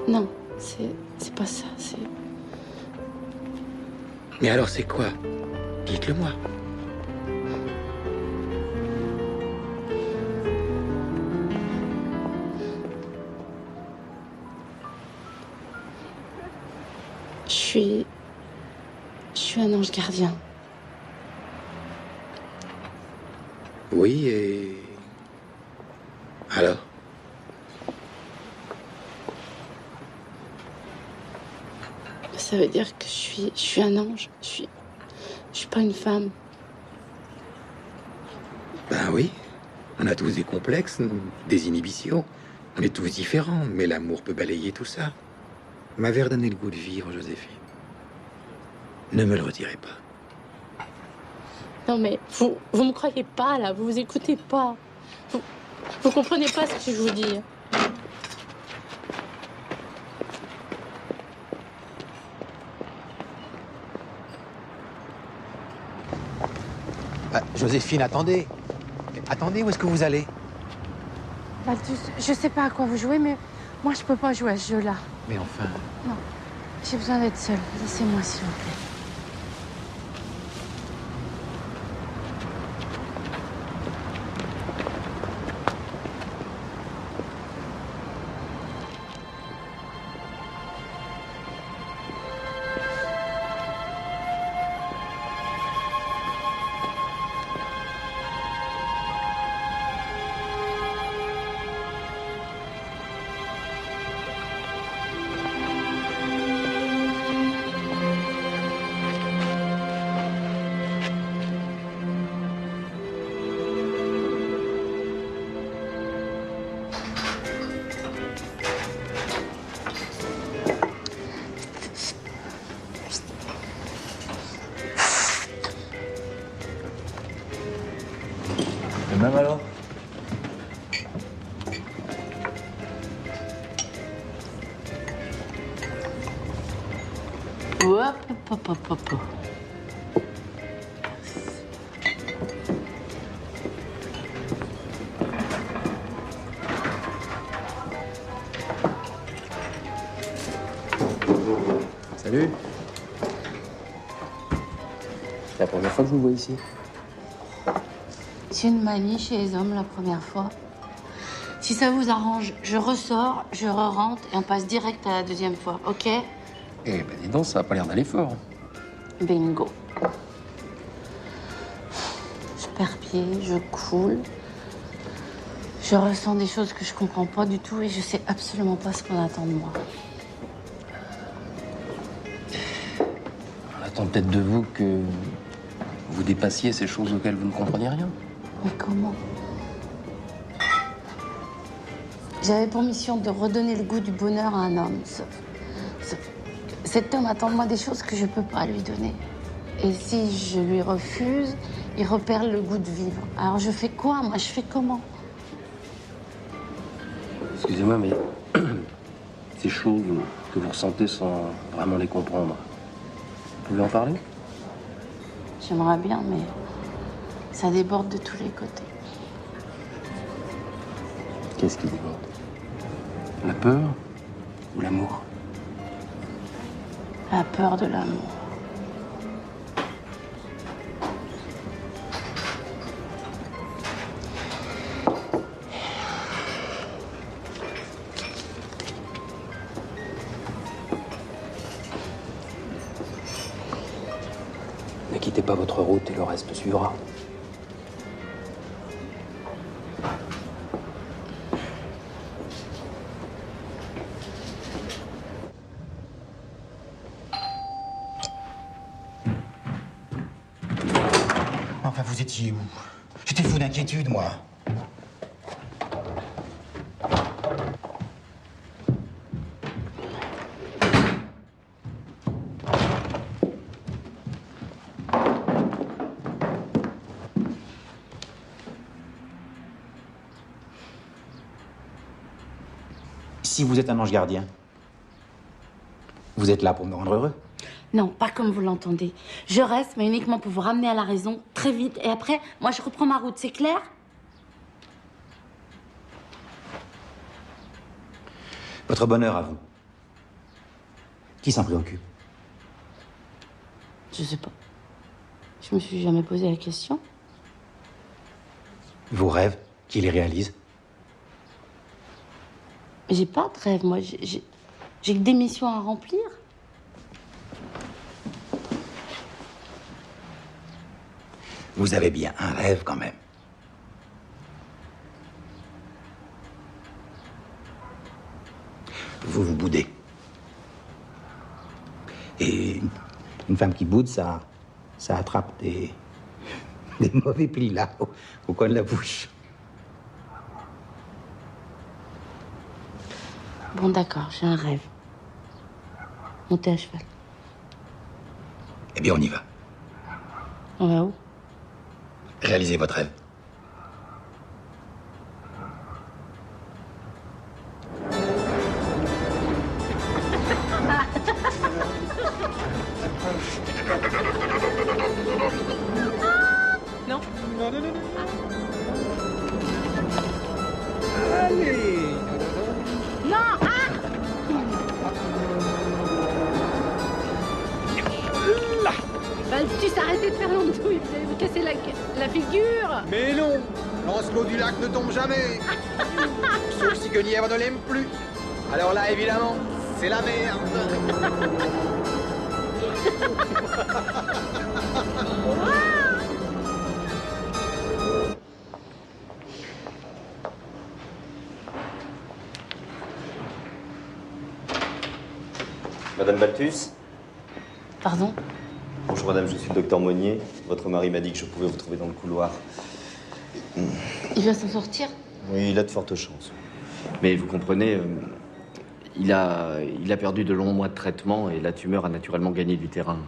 Non, c'est pas ça, c'est... Mais alors c'est quoi? Dites-le moi. Je suis un ange gardien. Oui, et... alors? Ça veut dire que je suis un ange. Je suis pas une femme. Ben oui, on a tous des complexes, des inhibitions. On est tous différents, mais l'amour peut balayer tout ça. Vous m'avez redonné le goût de vivre, Joséphine. Ne me le retirez pas. Non mais vous me croyez pas là, vous écoutez pas. Vous comprenez pas ce que je vous dis. Joséphine, attendez. Attendez, où est-ce que vous allez? Balthus, je sais pas à quoi vous jouez, mais moi je peux pas jouer à ce jeu-là. Mais enfin... Non, j'ai besoin d'être seule. Laissez-moi s'il vous plaît. Et même alors? Hop, hop, hop, hop, hop. Salut. C'est la première fois que je vous vois ici. C'est une manie chez les hommes la première fois. Si ça vous arrange, je ressors, je re-rentre et on passe direct à la deuxième fois, ok? Eh ben dis donc, ça a pas l'air d'aller fort. Bingo. Je perds pied, je coule. Je ressens des choses que je comprends pas du tout et je sais absolument pas ce qu'on attend de moi. On attend peut-être de vous que vous dépassiez ces choses auxquelles vous ne compreniez rien. Mais comment? J'avais pour mission de redonner le goût du bonheur à un homme. Sauf que cet homme attend de moi des choses que je peux pas lui donner. Et si je lui refuse, il repère le goût de vivre. Alors je fais quoi? Moi, je fais comment? Excusez-moi, mais ces choses que vous ressentez sans vraiment les comprendre, vous pouvez en parler? J'aimerais bien, mais ça déborde de tous les côtés. Qu'est-ce qui déborde? La peur ou l'amour? La peur de l'amour. Ne quittez pas votre route et le reste suivra. Enfin, vous étiez où? J'étais fou d'inquiétude, moi. Si vous êtes un ange gardien, vous êtes là pour me rendre heureux. Non, pas comme vous l'entendez. Je reste, mais uniquement pour vous ramener à la raison, très vite. Et après, moi, je reprends ma route, c'est clair? Votre bonheur à vous. Qui s'en préoccupe? Je sais pas. Je me suis jamais posé la question. Vos rêves, qui les réalisent? J'ai pas de rêve, moi. J'ai que des missions à remplir. Vous avez bien un rêve, quand même. Vous vous boudez. Et une femme qui boude, ça attrape des mauvais plis, là, au coin de la bouche. Bon, d'accord, j'ai un rêve. Monter à cheval. Eh bien, on y va. On va où? Réalisez votre rêve. Non. Allez. Non, ah! Là. Balthus, arrêtez de faire l'andouille, vous allez vous casser la figure. Mais non, Lancelot du Lac ne tombe jamais. Sauf si Guenièvre ne l'aime plus. Alors là, évidemment, c'est la merde. Madame Balthus? Pardon? Bonjour madame, je suis le docteur Monnier. Votre mari m'a dit que je pouvais vous trouver dans le couloir. Il va s'en sortir? Oui, il a de fortes chances. Mais vous comprenez, il a perdu de longs mois de traitement et la tumeur a naturellement gagné du terrain.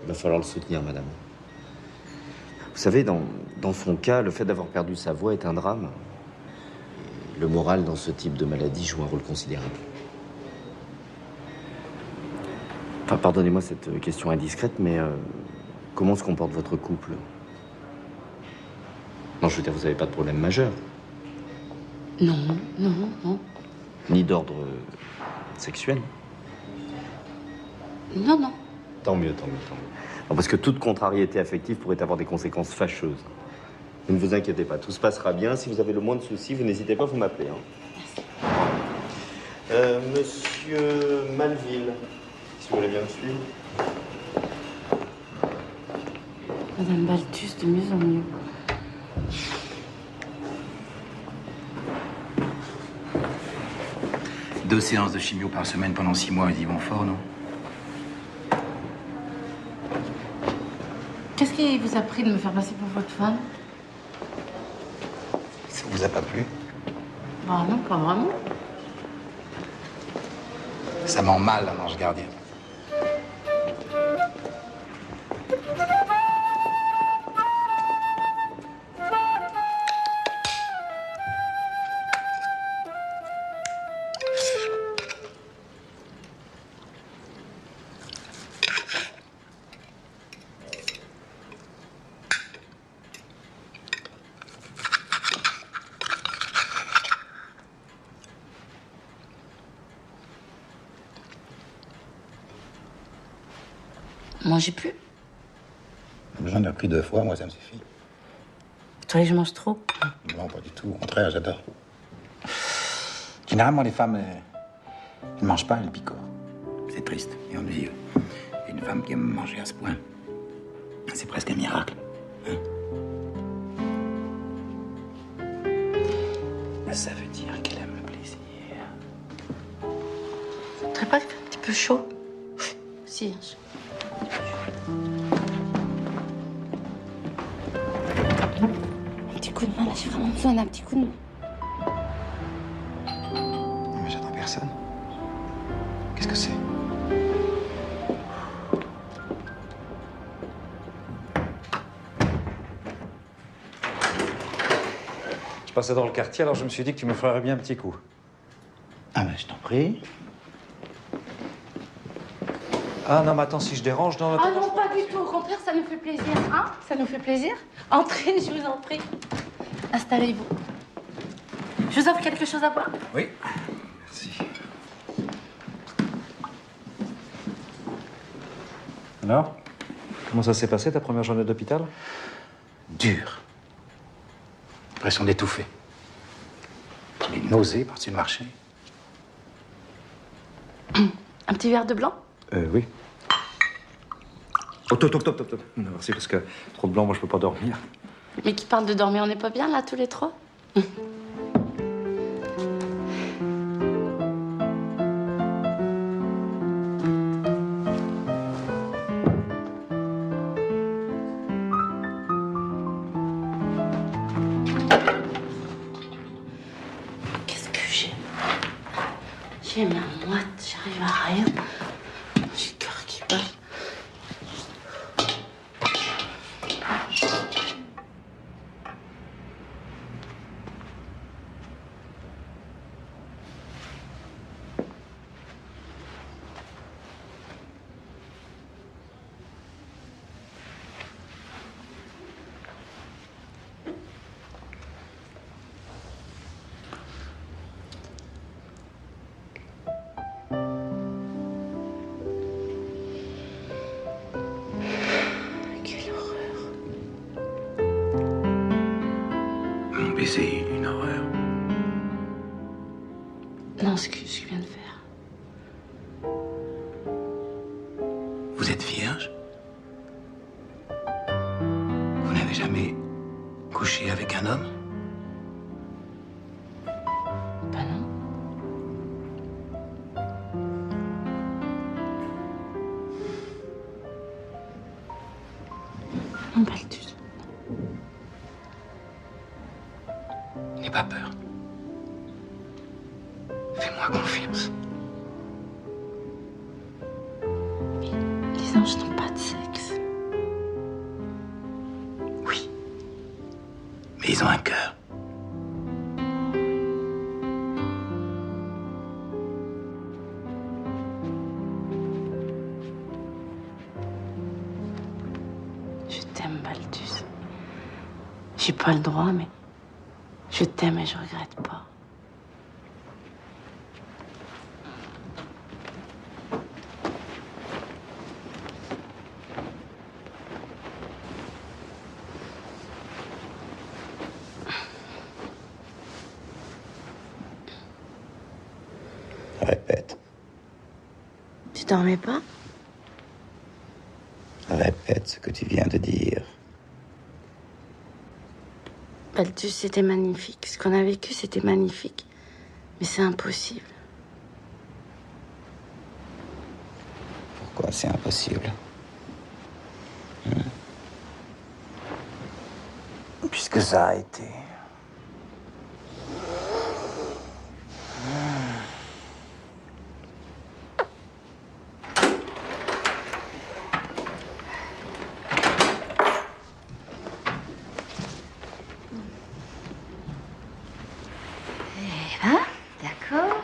Il va falloir le soutenir, madame. Vous savez, dans son cas, le fait d'avoir perdu sa voix est un drame. Et le moral dans ce type de maladie joue un rôle considérable. Enfin, pardonnez-moi cette question indiscrète, mais comment se comporte votre couple? Non, je veux dire, vous n'avez pas de problème majeur. Non. Ni d'ordre sexuel. Non. Tant mieux. Non, parce que toute contrariété affective pourrait avoir des conséquences fâcheuses. Ne vous inquiétez pas, tout se passera bien. Si vous avez le moindre souci, vous n'hésitez pas, vous m'appelez. Monsieur Malville, si vous voulez bien me suivre. Madame Balthus, de mieux en mieux. Deux séances de chimio par semaine pendant 6 mois, ils y vont fort, non? Qu'est-ce qui vous a pris de me faire passer pour votre femme? Ça vous a pas plu? Bah non, pas vraiment. Ça ment mal, un ange gardien. Mangez plus. J'en ai pris 2 fois, moi ça me suffit. Vous trouvez que je mange trop? Non, pas du tout, au contraire, j'adore. Généralement, les femmes, elles ne mangent pas, elles picorent. C'est triste et ennuyeux. Et une femme qui aime manger à ce point, c'est presque un miracle. Hein? Ça veut dire qu'elle aime le plaisir. Vous trouvez pas qu'il fait un petit peu chaud? Si, hein. Un petit coup de main, là, j'ai vraiment besoin d'un petit coup de main. Non, mais j'attends personne. Qu'est-ce que c'est? Je passais dans le quartier, alors je me suis dit que tu me ferais bien un petit coup. Ah ben, je t'en prie. Ah non, mais attends, si je dérange dans le... Ah non, pas du tout. Au contraire, ça nous fait plaisir. Hein? Ça nous fait plaisir. Entrez, je vous en prie. Installez-vous. Je vous offre quelque chose à boire? Oui. Merci. Alors, comment ça s'est passé ta première journée d'hôpital? Dur. L'impression d'étouffer. Les nausées par-dessus le marché. Un petit verre de blanc? Oui. Oh, top. Non, merci, parce que trop de blanc, moi, je peux pas dormir. Mais qui parle de dormir, on n'est pas bien, là, tous les trois? Qu'est-ce que j'ai? J'ai ma moite, j'arrive à rien. J'ai le cœur qui bat. Mon baiser, une horreur. Non, ce que je viens de faire. Vous êtes vierge? Vous n'avez jamais couché avec un homme? Bah non. Non, Balthus. N'aie pas peur. Fais-moi confiance. Les anges n'ont pas de sexe. Oui. Et ils ont un cœur. Je t'aime, Balthus. J'ai pas le droit, mais je t'aime et je regrette pas. Répète. Tu dormais pas? Répète ce que tu viens de dire. Balthus, c'était magnifique. Ce qu'on a vécu, c'était magnifique. Mais c'est impossible. Pourquoi c'est impossible? Puisque ça a été. Là, d'accord.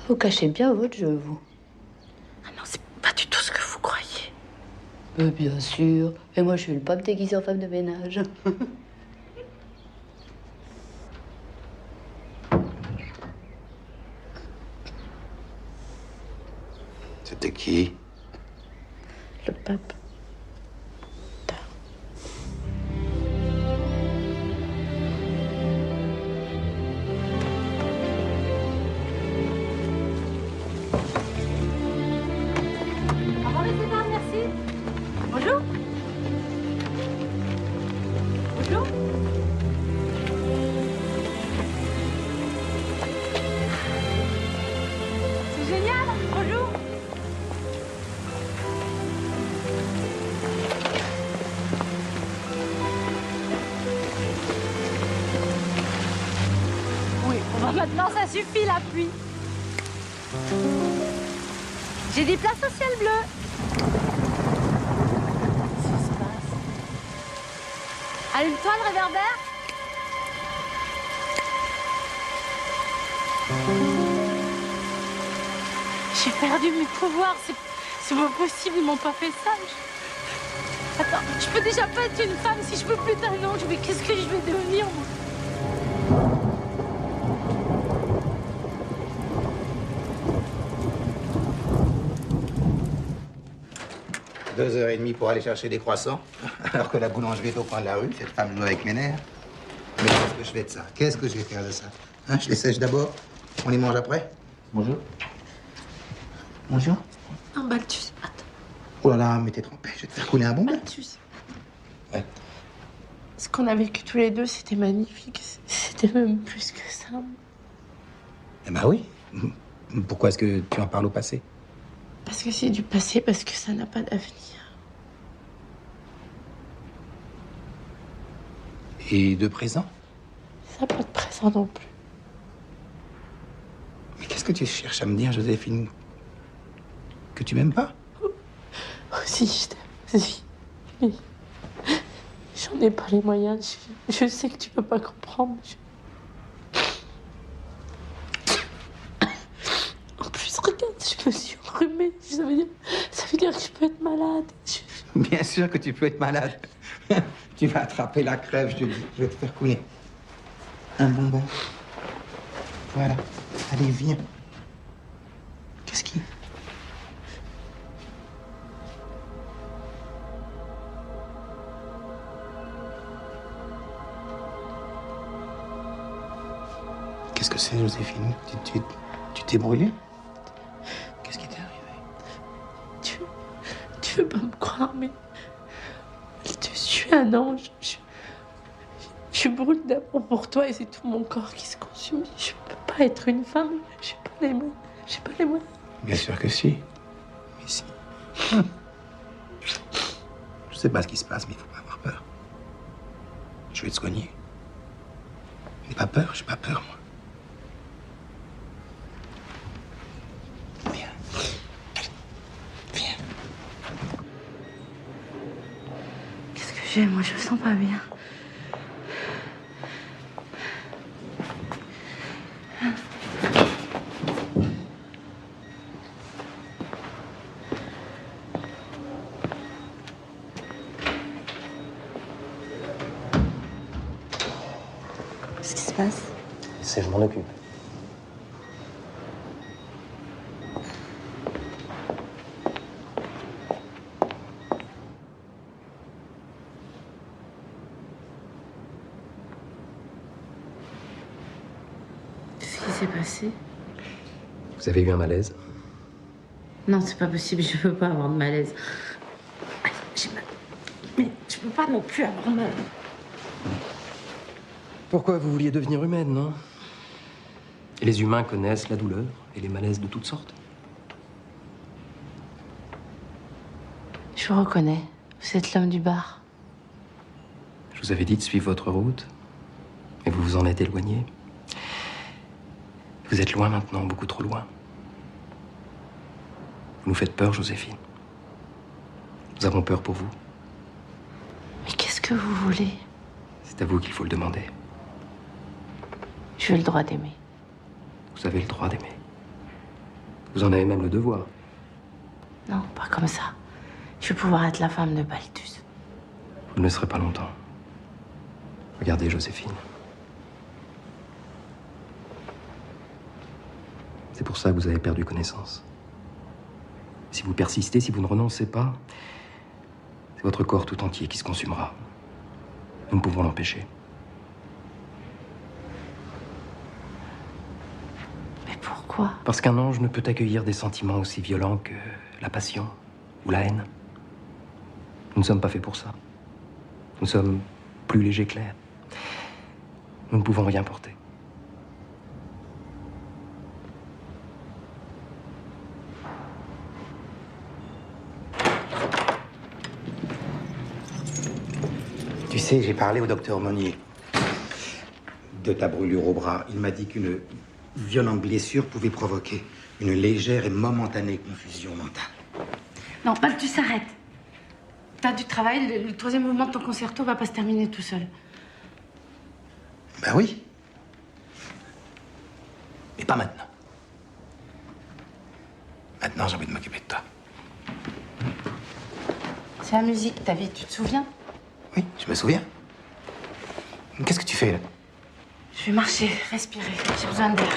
Vous cachez bien votre jeu, vous. Ah non, c'est pas du tout ce que vous croyez. Bien sûr. Et moi, je suis le pape déguisé en femme de ménage. C'était qui? Le pape. Bonjour. Bonjour. C'est génial. Bonjour. Oui, bon, maintenant ça suffit la pluie. J'ai des places au ciel bleu. Qu'est-ce qui se passe? Allume-toi le réverbère. J'ai perdu mes pouvoirs, c'est pas possible, ils m'ont pas fait ça. Attends, je peux déjà pas être une femme si je peux plus d'un ange, mais qu'est-ce que je vais devenir, moi? 2h30 pour aller chercher des croissants, alors que la boulangerie est au coin de la rue. Cette femme joue avec mes nerfs. Mais qu'est-ce que je fais de ça? Qu'est-ce que je vais faire de ça? Hein, je les sèche d'abord, on les mange après? Bonjour. Bonjour. Non, Balthus, attends. Oh là là, mais t'es trompé, je vais te faire couler un bon bain. Balthus. Ouais. Ce qu'on a vécu tous les deux, c'était magnifique. C'était même plus que ça. Eh ben oui. Pourquoi est-ce que tu en parles au passé? Parce que c'est du passé, parce que ça n'a pas d'avenir. Et de présent? Ça n'a pas de présent non plus. Mais qu'est-ce que tu cherches à me dire, Joséphine? Que tu m'aimes pas? Oh, si, je t'aime. Si. Mais j'en ai pas les moyens. Je sais que tu peux pas comprendre. En plus, regarde, je me suis enrhumée. Ça veut dire que je peux être malade. Bien sûr que tu peux être malade. Tu vas attraper la crève, je te dis. Je vais te faire couler un bon bain. Voilà. Allez, viens. Qu'est-ce qui... Qu'est-ce que c'est, Joséphine? Tu t'es brûlée? Qu'est-ce qui t'est arrivé? Tu veux pas me croire, mais... Je suis un ange. Je brûle d'amour pour toi et c'est tout mon corps qui se consume. Je peux pas être une femme. J'ai pas les mots. J'ai pas les mots. Bien sûr que si. Mais si. Je sais pas ce qui se passe, mais il faut pas avoir peur. Je vais te soigner. N'aie pas peur, j'ai pas peur, moi. Qu'est-ce que j'ai? Moi, je me sens pas bien. Qu'est-ce qui se passe? Je m'en occupe. Qu'est-ce qui s'est passé? Vous avez eu un malaise? Non, c'est pas possible, je peux pas avoir de malaise. J'ai mal. Mais je peux pas non plus avoir mal. Pourquoi vous vouliez devenir humaine, non? Et les humains connaissent la douleur et les malaises de toutes sortes. Je vous reconnais. Vous êtes l'homme du bar. Je vous avais dit de suivre votre route, et vous vous en êtes éloigné. Vous êtes loin maintenant, beaucoup trop loin. Vous nous faites peur, Joséphine. Nous avons peur pour vous. Mais qu'est-ce que vous voulez? C'est à vous qu'il faut le demander. J'ai le droit d'aimer. Vous avez le droit d'aimer. Vous en avez même le devoir. Non, pas comme ça. Je vais pouvoir être la femme de Balthus. Vous ne le serez pas longtemps. Regardez, Joséphine. C'est pour ça que vous avez perdu connaissance. Si vous persistez, si vous ne renoncez pas, c'est votre corps tout entier qui se consumera. Nous ne pouvons l'empêcher. Mais pourquoi? Parce qu'un ange ne peut accueillir des sentiments aussi violents que la passion ou la haine. Nous ne sommes pas faits pour ça. Nous sommes plus légers que l'air. Nous ne pouvons rien porter. Tu sais, j'ai parlé au docteur Monnier de ta brûlure au bras. Il m'a dit qu'une violente blessure pouvait provoquer une légère et momentanée confusion mentale. Non, Balthus, arrête. T'as du travail, le troisième mouvement de ton concerto va pas se terminer tout seul. Ben oui. Mais pas maintenant. Maintenant, j'ai envie de m'occuper de toi. C'est la musique, ta vie, tu te souviens? Oui, je me souviens. Qu'est-ce que tu fais, là? Je vais marcher, respirer. J'ai besoin d'air.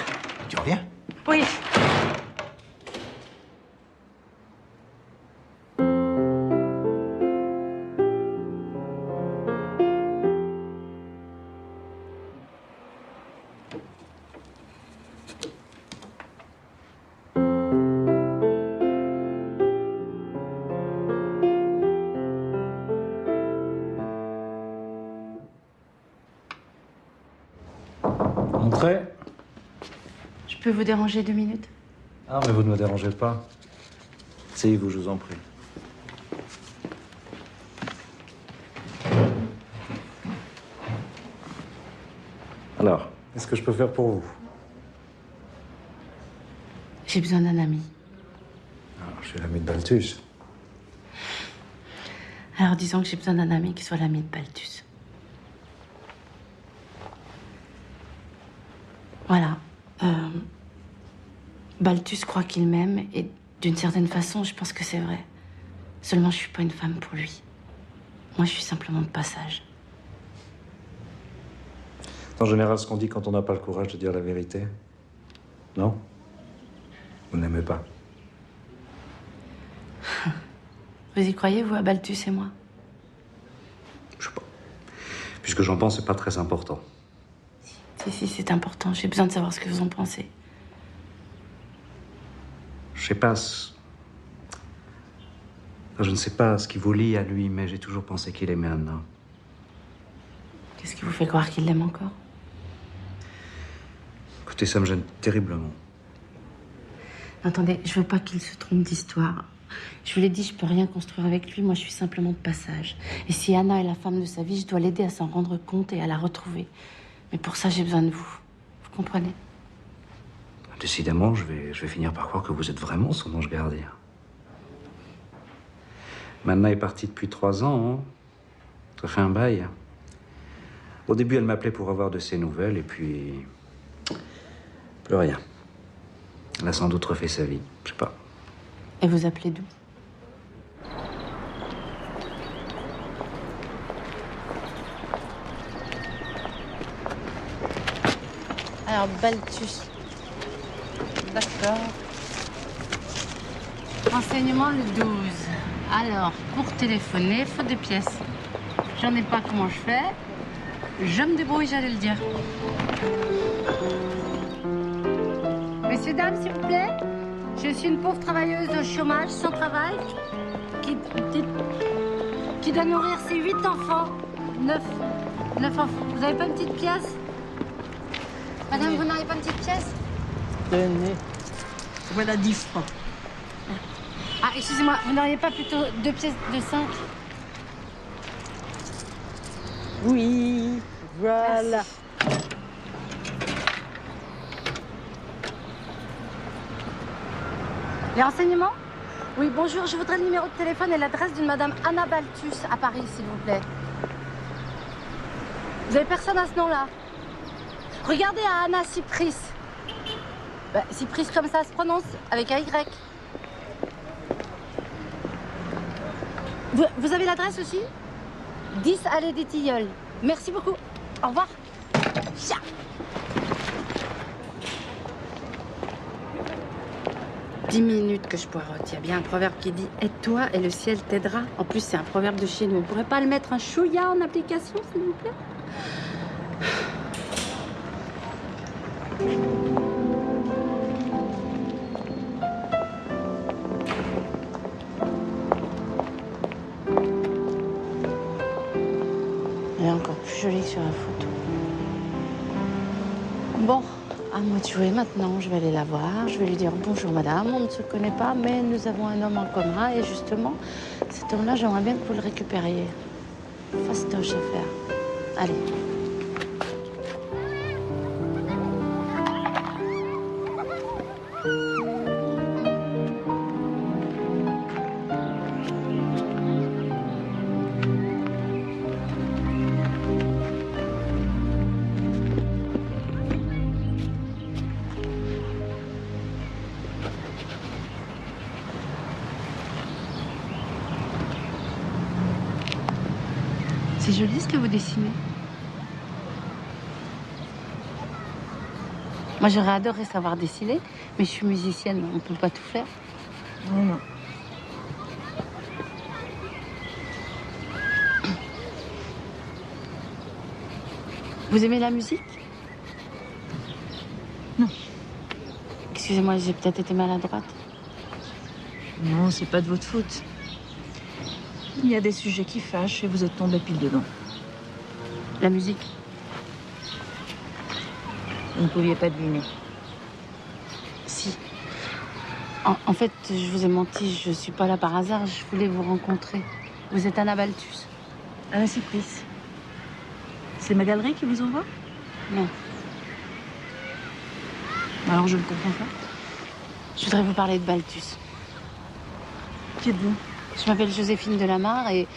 Tu reviens? Oui. Entrez. Je peux vous déranger 2 minutes? Ah, mais vous ne me dérangez pas. Asseyez-vous, je vous en prie. Alors, qu'est-ce que je peux faire pour vous? J'ai besoin d'un ami. Alors, je suis l'ami de Balthus. Alors disons que j'ai besoin d'un ami qui soit l'ami de Balthus. Voilà. Balthus croit qu'il m'aime et d'une certaine façon, je pense que c'est vrai. Seulement, je suis pas une femme pour lui. Moi, je suis simplement de passage. C'est en général ce qu'on dit quand on n'a pas le courage de dire la vérité. Non? Vous n'aimez pas? Vous y croyez, vous, à Balthus et moi? Je sais pas. Puisque j'en pense, c'est pas très important. Si, c'est important. J'ai besoin de savoir ce que vous en pensez. Je sais pas. Je ne sais pas ce qui vous lie à lui, mais j'ai toujours pensé qu'il aimait Anna. Qu'est-ce qui vous fait croire qu'il l'aime encore? Écoutez, ça me gêne terriblement. Attendez, je veux pas qu'il se trompe d'histoire. Je vous l'ai dit, je peux rien construire avec lui. Moi, je suis simplement de passage. Et si Anna est la femme de sa vie, je dois l'aider à s'en rendre compte et à la retrouver. Mais pour ça, j'ai besoin de vous. Vous comprenez? Décidément, je vais finir par croire que vous êtes vraiment son ange gardien. Anna est partie depuis 3 ans. Hein. Ça fait un bail. Au début, elle m'appelait pour avoir de ses nouvelles, et puis... plus rien. Elle a sans doute refait sa vie. Je sais pas. Et vous appelez d'où? Alors, Balthus. D'accord. Renseignement le 12. Alors, pour téléphoner, faut des pièces. J'en ai pas, comment je fais? Je me débrouille, j'allais le dire. Messieurs, dames, s'il vous plaît, je suis une pauvre travailleuse au chômage, sans travail, qui doit nourrir ses 8 enfants. 9 enfants. Vous avez pas une petite pièce? Madame, oui. Vous n'avez pas une petite pièce? Tenez. Voilà 10 francs. Ah, excusez-moi, vous n'auriez pas plutôt 2 pièces de 5? Oui, voilà. Merci. Les renseignements? Oui, bonjour, je voudrais le numéro de téléphone et l'adresse d'une madame Anna Balthus à Paris, s'il vous plaît. Vous avez personne à ce nom-là? Regardez à Anna Cypris. Bah, Cypris comme ça se prononce, avec un Y. Vous avez l'adresse aussi? 10 allée des Tilleuls. Merci beaucoup. Au revoir. Chia. « 10 minutes que je poireaute. Il y a bien un proverbe qui dit « Aide-toi et le ciel t'aidera ». En plus, c'est un proverbe de chez nous. On ne pourrait pas le mettre un chouïa en application, s'il vous plaît? Elle est encore plus jolie que sur la photo. Bon. À moi de jouer maintenant, je vais aller la voir, je vais lui dire bonjour madame, on ne se connaît pas, mais nous avons un homme en commun et justement, cet homme-là, j'aimerais bien que vous le récupériez. Fastoche à faire. Allez. C'est joli ce que vous dessinez. Moi, j'aurais adoré savoir dessiner, mais je suis musicienne, on ne peut pas tout faire. Non, non. Vous aimez la musique? Non. Excusez-moi, j'ai peut-être été maladroite. Non, c'est pas de votre faute. Il y a des sujets qui fâchent et vous êtes tombé pile dedans. La musique? Vous ne pouviez pas deviner. Si. En fait, je vous ai menti, je suis pas là par hasard, je voulais vous rencontrer. Vous êtes Anna Balthus? Anna Cypris. C'est ma galerie qui vous envoie? Non. Alors je ne comprends pas. Je voudrais vous parler de Balthus. Qui êtes-vous? Je m'appelle Joséphine Delamarre et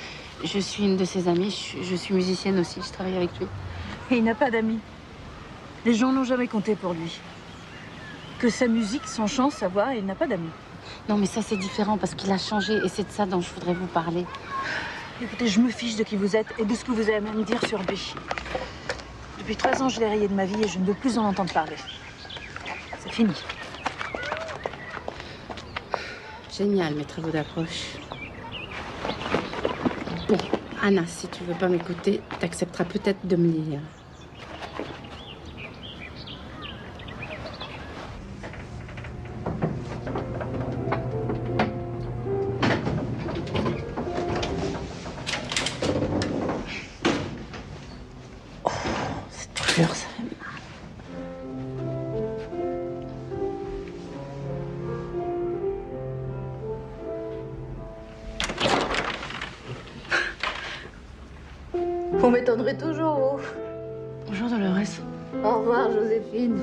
je suis une de ses amies. Je suis musicienne aussi, je travaille avec lui. Et il n'a pas d'amis. Les gens n'ont jamais compté pour lui. Que sa musique, son chant, sa voix, il n'a pas d'amis. Non, mais ça, c'est différent parce qu'il a changé et c'est de ça dont je voudrais vous parler. Écoutez, je me fiche de qui vous êtes et de ce que vous avez à me dire sur lui. Depuis 3 ans, je l'ai rayé de ma vie et je ne veux plus en entendre parler. C'est fini. Génial, mes travaux d'approche. Bon, Anna, si tu veux pas m'écouter, t'accepteras peut-être de me lire. jure, ça. Vous m'étonnerez toujours, vous. Bonjour Dolores. Au revoir, Joséphine.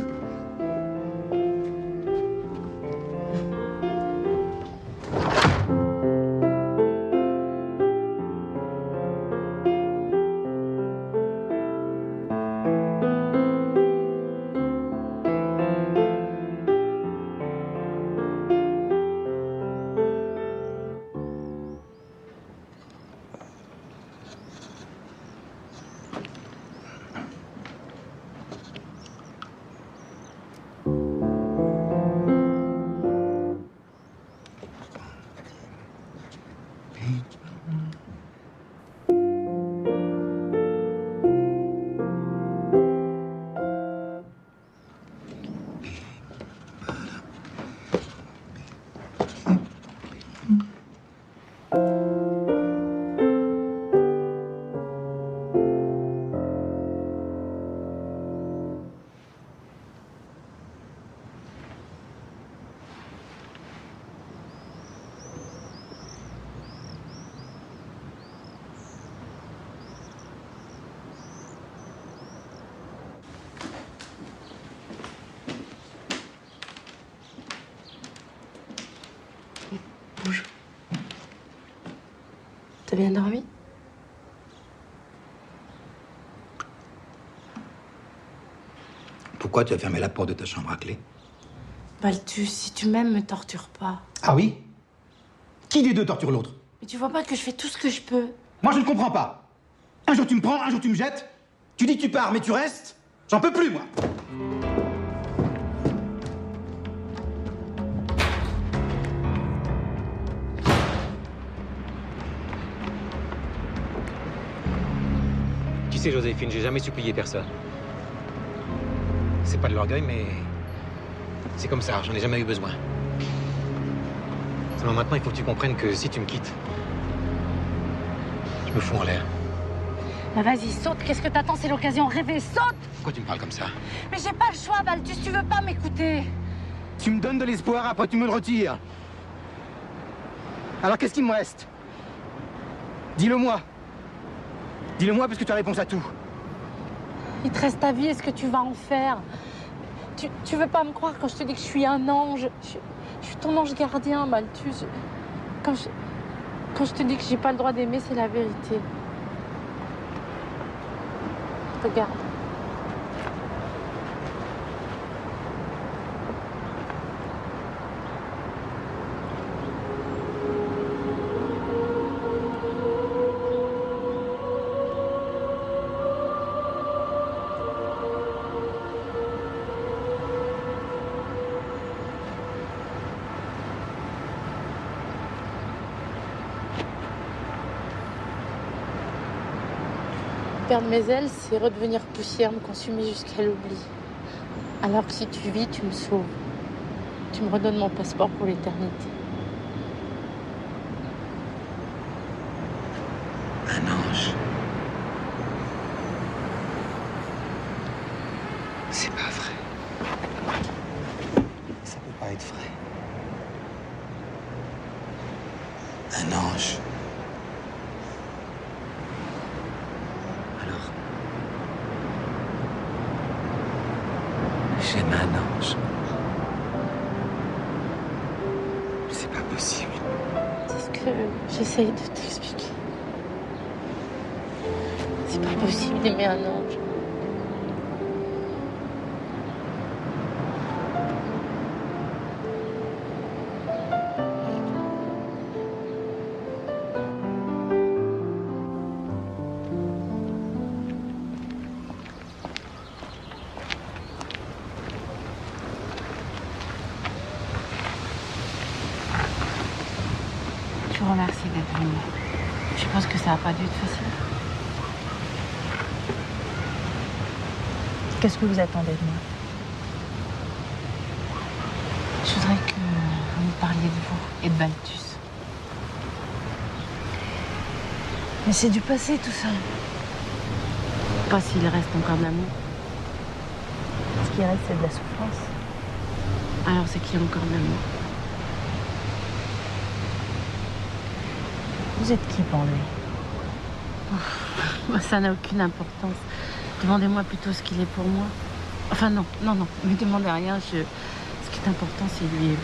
Bonjour. T'as bien dormi? Pourquoi tu as fermé la porte de ta chambre à clé? Balthus, si tu m'aimes, me torture pas. Ah oui? Qui des deux torture l'autre? Mais tu vois pas que je fais tout ce que je peux? Moi, je ne comprends pas. Un jour, tu me prends, un jour, tu me jettes. Tu dis que tu pars, mais tu restes. J'en peux plus, moi. Tu sais, Joséphine, j'ai jamais supplié personne. C'est pas de l'orgueil, mais c'est comme ça, j'en ai jamais eu besoin. Seulement maintenant, il faut que tu comprennes que si tu me quittes, je me fous en l'air. Bah vas-y, saute, qu'est-ce que t'attends? C'est l'occasion rêvée, saute! Pourquoi tu me parles comme ça? Mais j'ai pas le choix, Balthus, tu veux pas m'écouter? Tu me donnes de l'espoir, après tu me le retires. Alors qu'est-ce qu'il me reste? Dis-le-moi. Dis-le-moi parce que tu as réponse à tout. Il te reste ta vie, est-ce que tu vas en faire? Tu veux pas me croire quand je te dis que je suis un ange? Je suis ton ange gardien, Balthus. Quand je te dis que j'ai pas le droit d'aimer, c'est la vérité. Regarde. Perdre mes ailes, c'est redevenir poussière, me consumer jusqu'à l'oubli. Alors que si tu vis, tu me sauves. Tu me redonnes mon passeport pour l'éternité. Un ange. C'est pas vrai. Ça peut pas être vrai. Un ange. Alors, j'aime un ange. C'est pas possible. C'est ce que j'essaye de t'expliquer. C'est pas possible d'aimer un ange. Je vous remercie d'être venu. Je pense que ça n'a pas dû être facile. Qu'est-ce que vous attendez de moi? Je voudrais que vous me parliez de vous et de Balthus. Mais c'est du passé tout ça. Pas s'il reste encore de l'amour. qui reste, c'est de la souffrance. Alors c'est qui encore l'amour? Vous êtes qui pour lui? Moi, ça n'a aucune importance. Demandez-moi plutôt ce qu'il est pour moi. Enfin non, ne me demandez rien. Ce qui est important, c'est lui et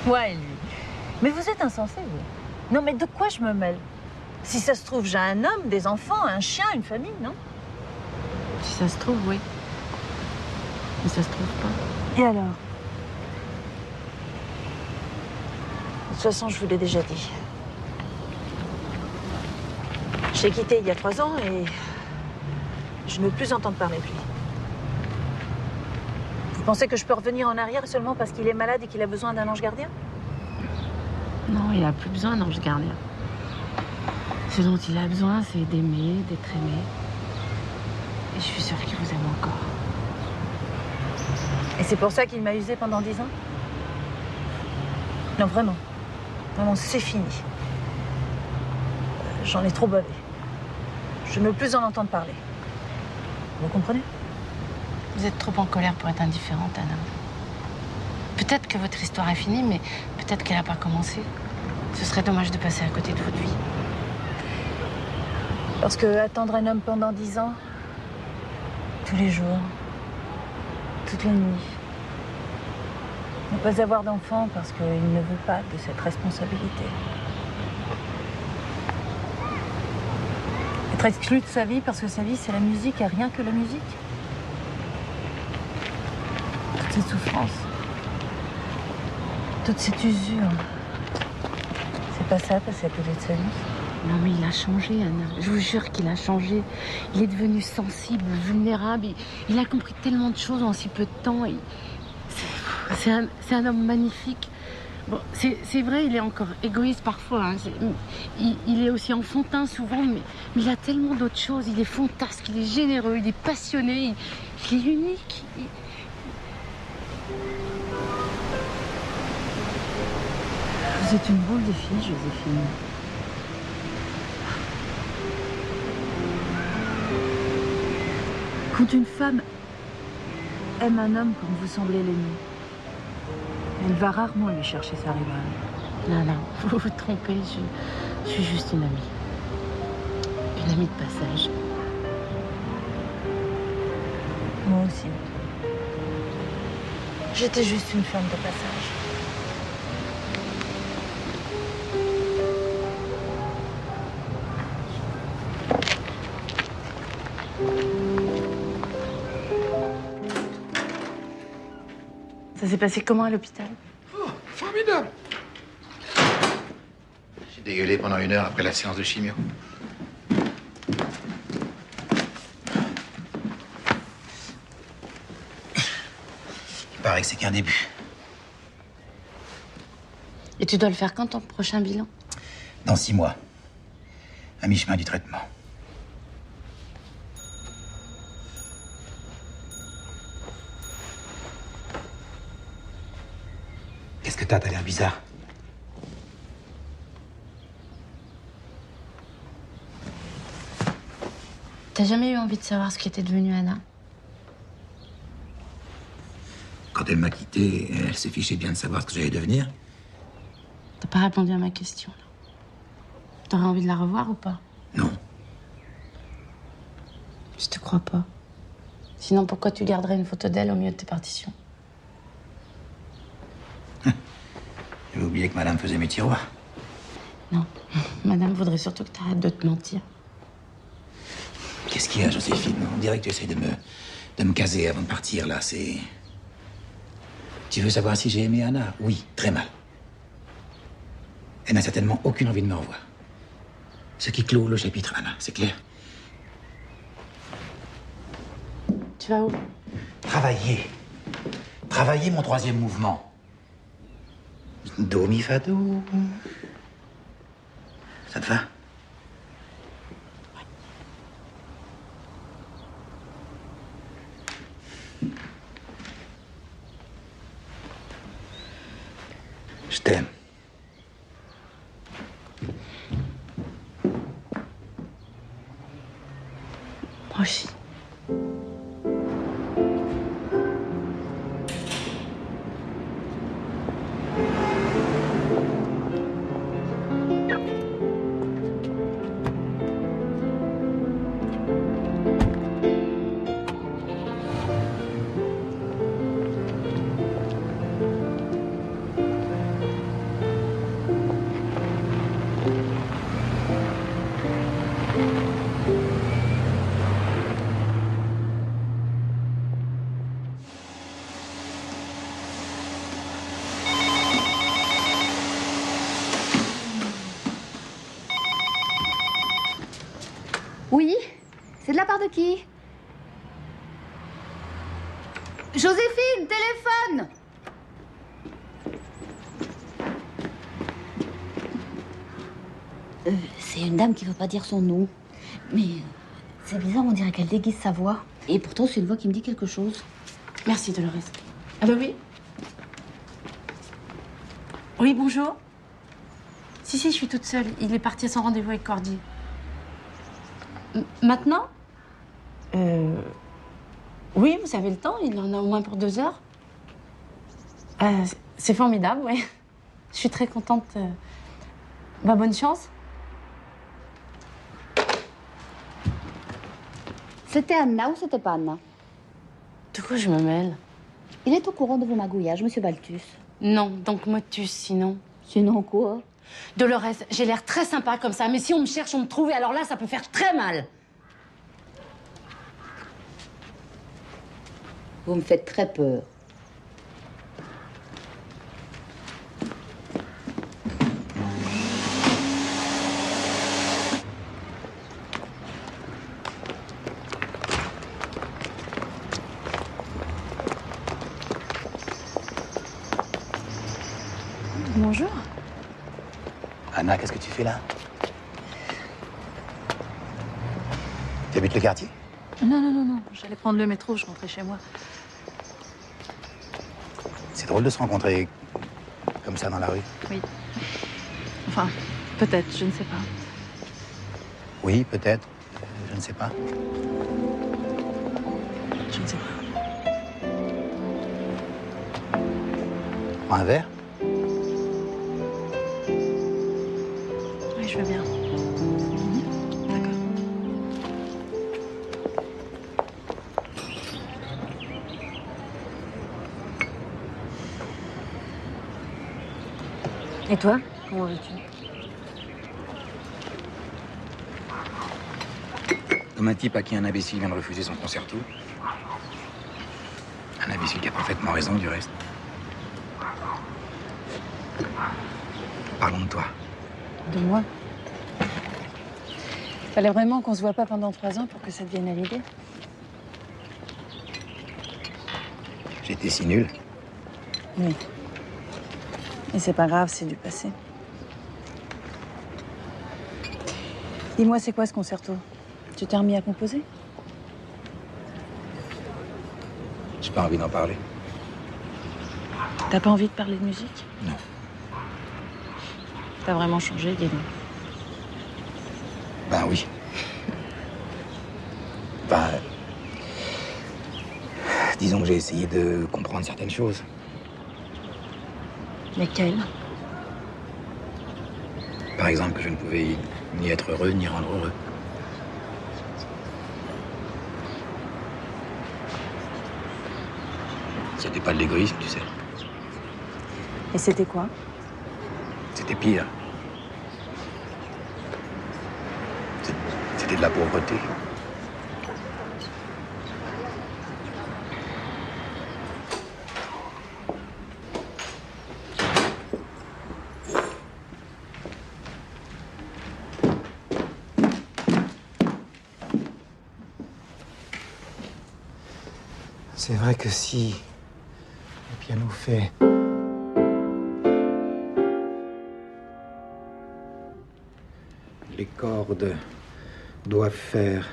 vous. Ouais, lui. Mais vous êtes insensé, vous. Non, mais de quoi je me mêle? Si ça se trouve, j'ai un homme, des enfants, un chien, une famille, non? Si ça se trouve, oui. Mais ça se trouve pas. Et alors? De toute façon, je vous l'ai déjà dit. Je l'ai quitté il y a 3 ans et je ne veux plus entendre parler de lui. Vous pensez que je peux revenir en arrière seulement parce qu'il est malade et qu'il a besoin d'un ange gardien? Non, il n'a plus besoin d'ange gardien. Ce dont il a besoin, c'est d'aimer, d'être aimé. Et je suis sûre qu'il vous aime encore. Et c'est pour ça qu'il m'a usée pendant 10 ans? Non, vraiment. Vraiment, c'est fini. J'en ai trop bavé. Je ne veux plus en entendre parler. Vous comprenez? Vous êtes trop en colère pour être indifférente, Anna. Peut-être que votre histoire est finie, mais peut-être qu'elle n'a pas commencé. Ce serait dommage de passer à côté de votre vie. Parce que attendre un homme pendant 10 ans, tous les jours, toutes les nuits, ne pas avoir d'enfant parce qu'il ne veut pas de cette responsabilité. Être exclu de sa vie parce que sa vie c'est la musique et rien que la musique. Toute cette souffrance, toute cette usure, c'est pas ça passer à côté de sa vie. Non, mais il a changé, Anna. Je vous jure qu'il a changé. Il est devenu sensible, vulnérable. Il a compris tellement de choses en si peu de temps. C'est un homme magnifique. Bon, c'est vrai, il est encore égoïste parfois. Hein. Il est aussi enfantin souvent, mais il a tellement d'autres choses. Il est fantasque, il est généreux, il est passionné, il est unique. Vous êtes une boule de fille, Joséphine. Quand une femme aime un homme comme vous semblez l'aimer, elle va rarement lui chercher sa rivale. Non, vous vous trompez, je suis juste une amie. Une amie de passage. Moi aussi. J'étais juste une femme de passage. Ça s'est passé comment à l'hôpital? Oh, formidable. J'ai dégueulé pendant 1 heure après la séance de chimio. Il paraît que c'est qu'un début. Et tu dois le faire quand, ton prochain bilan? Dans 6 mois. À mi-chemin du traitement. Qu'est-ce que t'as l'air bizarre. T'as jamais eu envie de savoir ce qui était devenu Anna? Quand elle m'a quitté, elle s'est fichée bien de savoir ce que j'allais devenir. T'as pas répondu à ma question, là. T'aurais envie de la revoir ou pas? Non. Je te crois pas. Sinon, pourquoi tu garderais une photo d'elle au milieu de tes partitions? J'avais oublié que madame faisait mes tiroirs. Non. Madame voudrait surtout que t'arrêtes de te mentir. Qu'est-ce qu'il y a, Joséphine? On dirait que tu essaies de me caser avant de partir, là. C'est... Tu veux savoir si j'ai aimé Anna? Oui, très mal. Elle n'a certainement aucune envie de me revoir. Ce qui clôt le chapitre, Anna, c'est clair? Tu vas où? Travailler. Travailler mon 3e mouvement. Do, mi, fa, do. Ça te va? Je t'aime. Moi part de qui? Joséphine, téléphone! C'est une dame qui veut pas dire son nom. Mais c'est bizarre, on dirait qu'elle déguise sa voix. Et pourtant, c'est une voix qui me dit quelque chose. Merci, Dolores. Allô, oui? Oui, bonjour. Si, je suis toute seule. Il est parti à son rendez-vous avec Cordier. Maintenant? Oui, vous avez le temps. Il en a au moins pour 2 heures. C'est formidable, oui. Je suis très contente. Bonne chance. C'était Anna ou c'était pas Anna? De quoi je me mêle? Il est au courant de vos magouillages, monsieur Balthus. Non, donc Motus, sinon. Sinon quoi? Dolores, j'ai l'air très sympa comme ça, mais si on me cherche, on me trouve, et alors là, ça peut faire très mal. Vous me faites très peur. Bonjour. Anna, qu'est-ce que tu fais là? Tu habites le quartier? Non. J'allais prendre le métro, je rentrais chez moi. C'est drôle de se rencontrer comme ça dans la rue. Oui. Enfin, peut-être, je ne sais pas. Oui, peut-être. Je ne sais pas. Je ne sais pas. Prends un verre? Oui, je veux bien. D'accord. Et toi, comment vas-tu? Comme un type à qui un imbécile vient de refuser son concerto. Un imbécile qui a parfaitement raison, du reste. Parlons de toi. De moi? Fallait vraiment qu'on se voit pas pendant 3 ans pour que ça devienne à l'idée. J'étais si nul. Oui. Et c'est pas grave, c'est du passé. Dis-moi, c'est quoi ce concerto? Tu t'es remis à composer? J'ai pas envie d'en parler. T'as pas envie de parler de musique? Non. T'as vraiment changé, dis donc. Ben oui. Ben, disons que j'ai essayé de comprendre certaines choses. Lesquelles? Par exemple, que je ne pouvais ni être heureux, ni rendre heureux. C'était pas de l'égoïsme, tu sais. Et c'était quoi? C'était pire. C'était de la pauvreté. C'est vrai que si le piano fait... Les cordes doivent faire...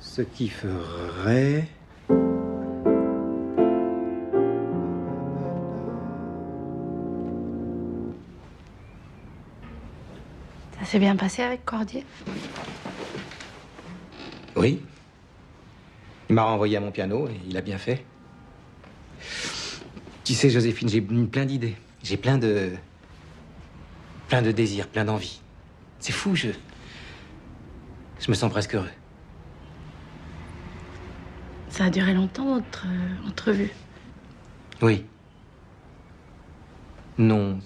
ce qui ferait... Ça s'est bien passé avec Cordier? Oui. Il m'a renvoyé à mon piano et il a bien fait. Tu sais, Joséphine, j'ai plein d'idées. J'ai plein de désirs, plein d'envies. C'est fou, je me sens presque heureux. Ça a duré longtemps, votre entrevue? Oui. Non.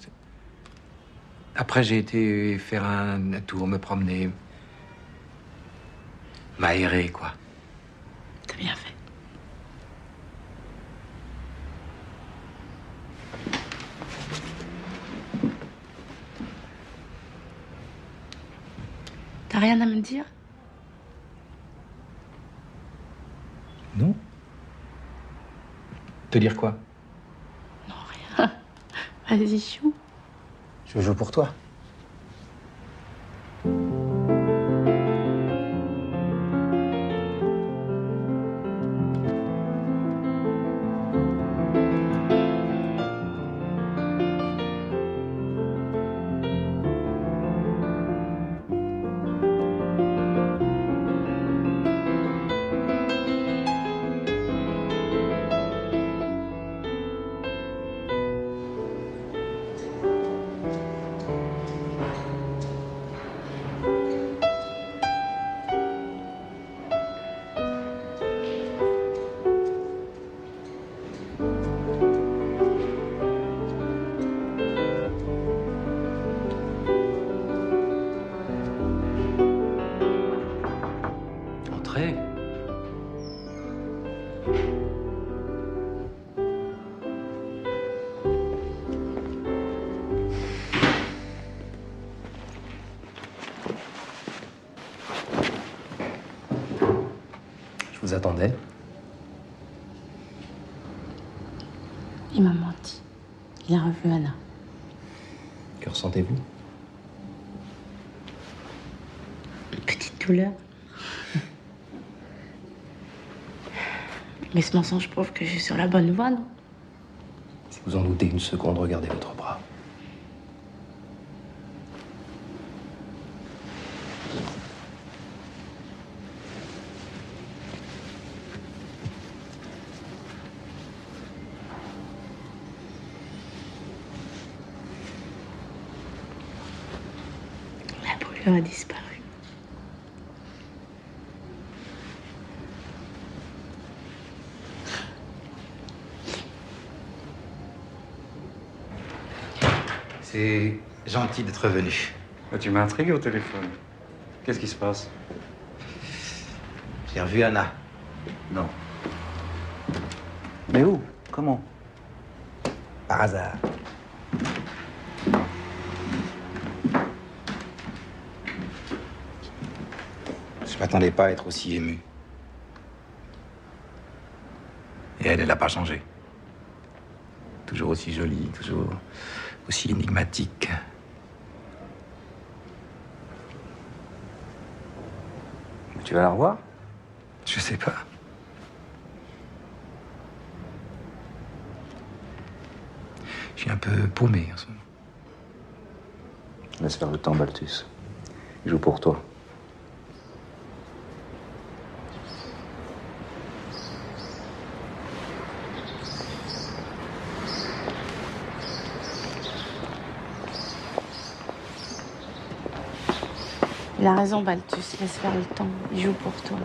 Après, j'ai été faire un tour, me promener. M'aérer, quoi. T'as bien fait. rien à me dire? Non. Te dire quoi? Vas-y, chou. Je joue pour toi. Entrez. Je vous attendais. Il m'a menti. Il a revu Anna. Que ressentez-vous? Une petite douleur. Mais ce mensonge prouve que je suis sur la bonne voie, non? Si vous en doutez une seconde, regardez votre bras. La brûlure a disparu. C'est gentil d'être venu. Tu m'as intrigué au téléphone. Qu'est-ce qui se passe? J'ai revu Anna. Non. Mais où? Comment? Par hasard. Je m'attendais pas à être aussi ému. Et elle n'a pas changé. Toujours aussi jolie, toujours aussi énigmatique. Tu vas la revoir? Je sais pas. Je suis un peu paumé en ce moment. Laisse faire le temps, Balthus. Il joue pour toi. Il a raison, Balthus. Laisse faire le temps. Il joue pour toi.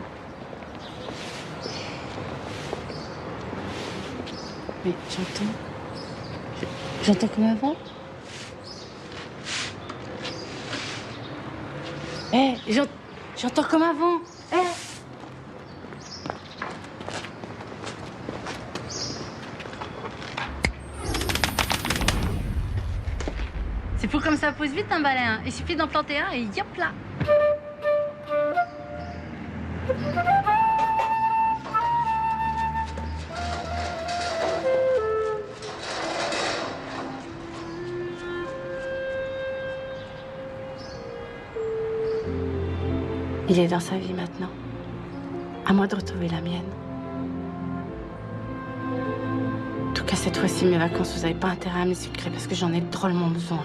Mais j'entends. J'entends comme avant. J'entends comme avant. C'est fou comme ça pousse vite un balai. Hein. Il suffit d'en planter un et yop là. Il est dans sa vie maintenant. À moi de retrouver la mienne. En tout cas, cette fois-ci, mes vacances, vous n'avez pas intérêt à me les sucrer parce que j'en ai drôlement besoin.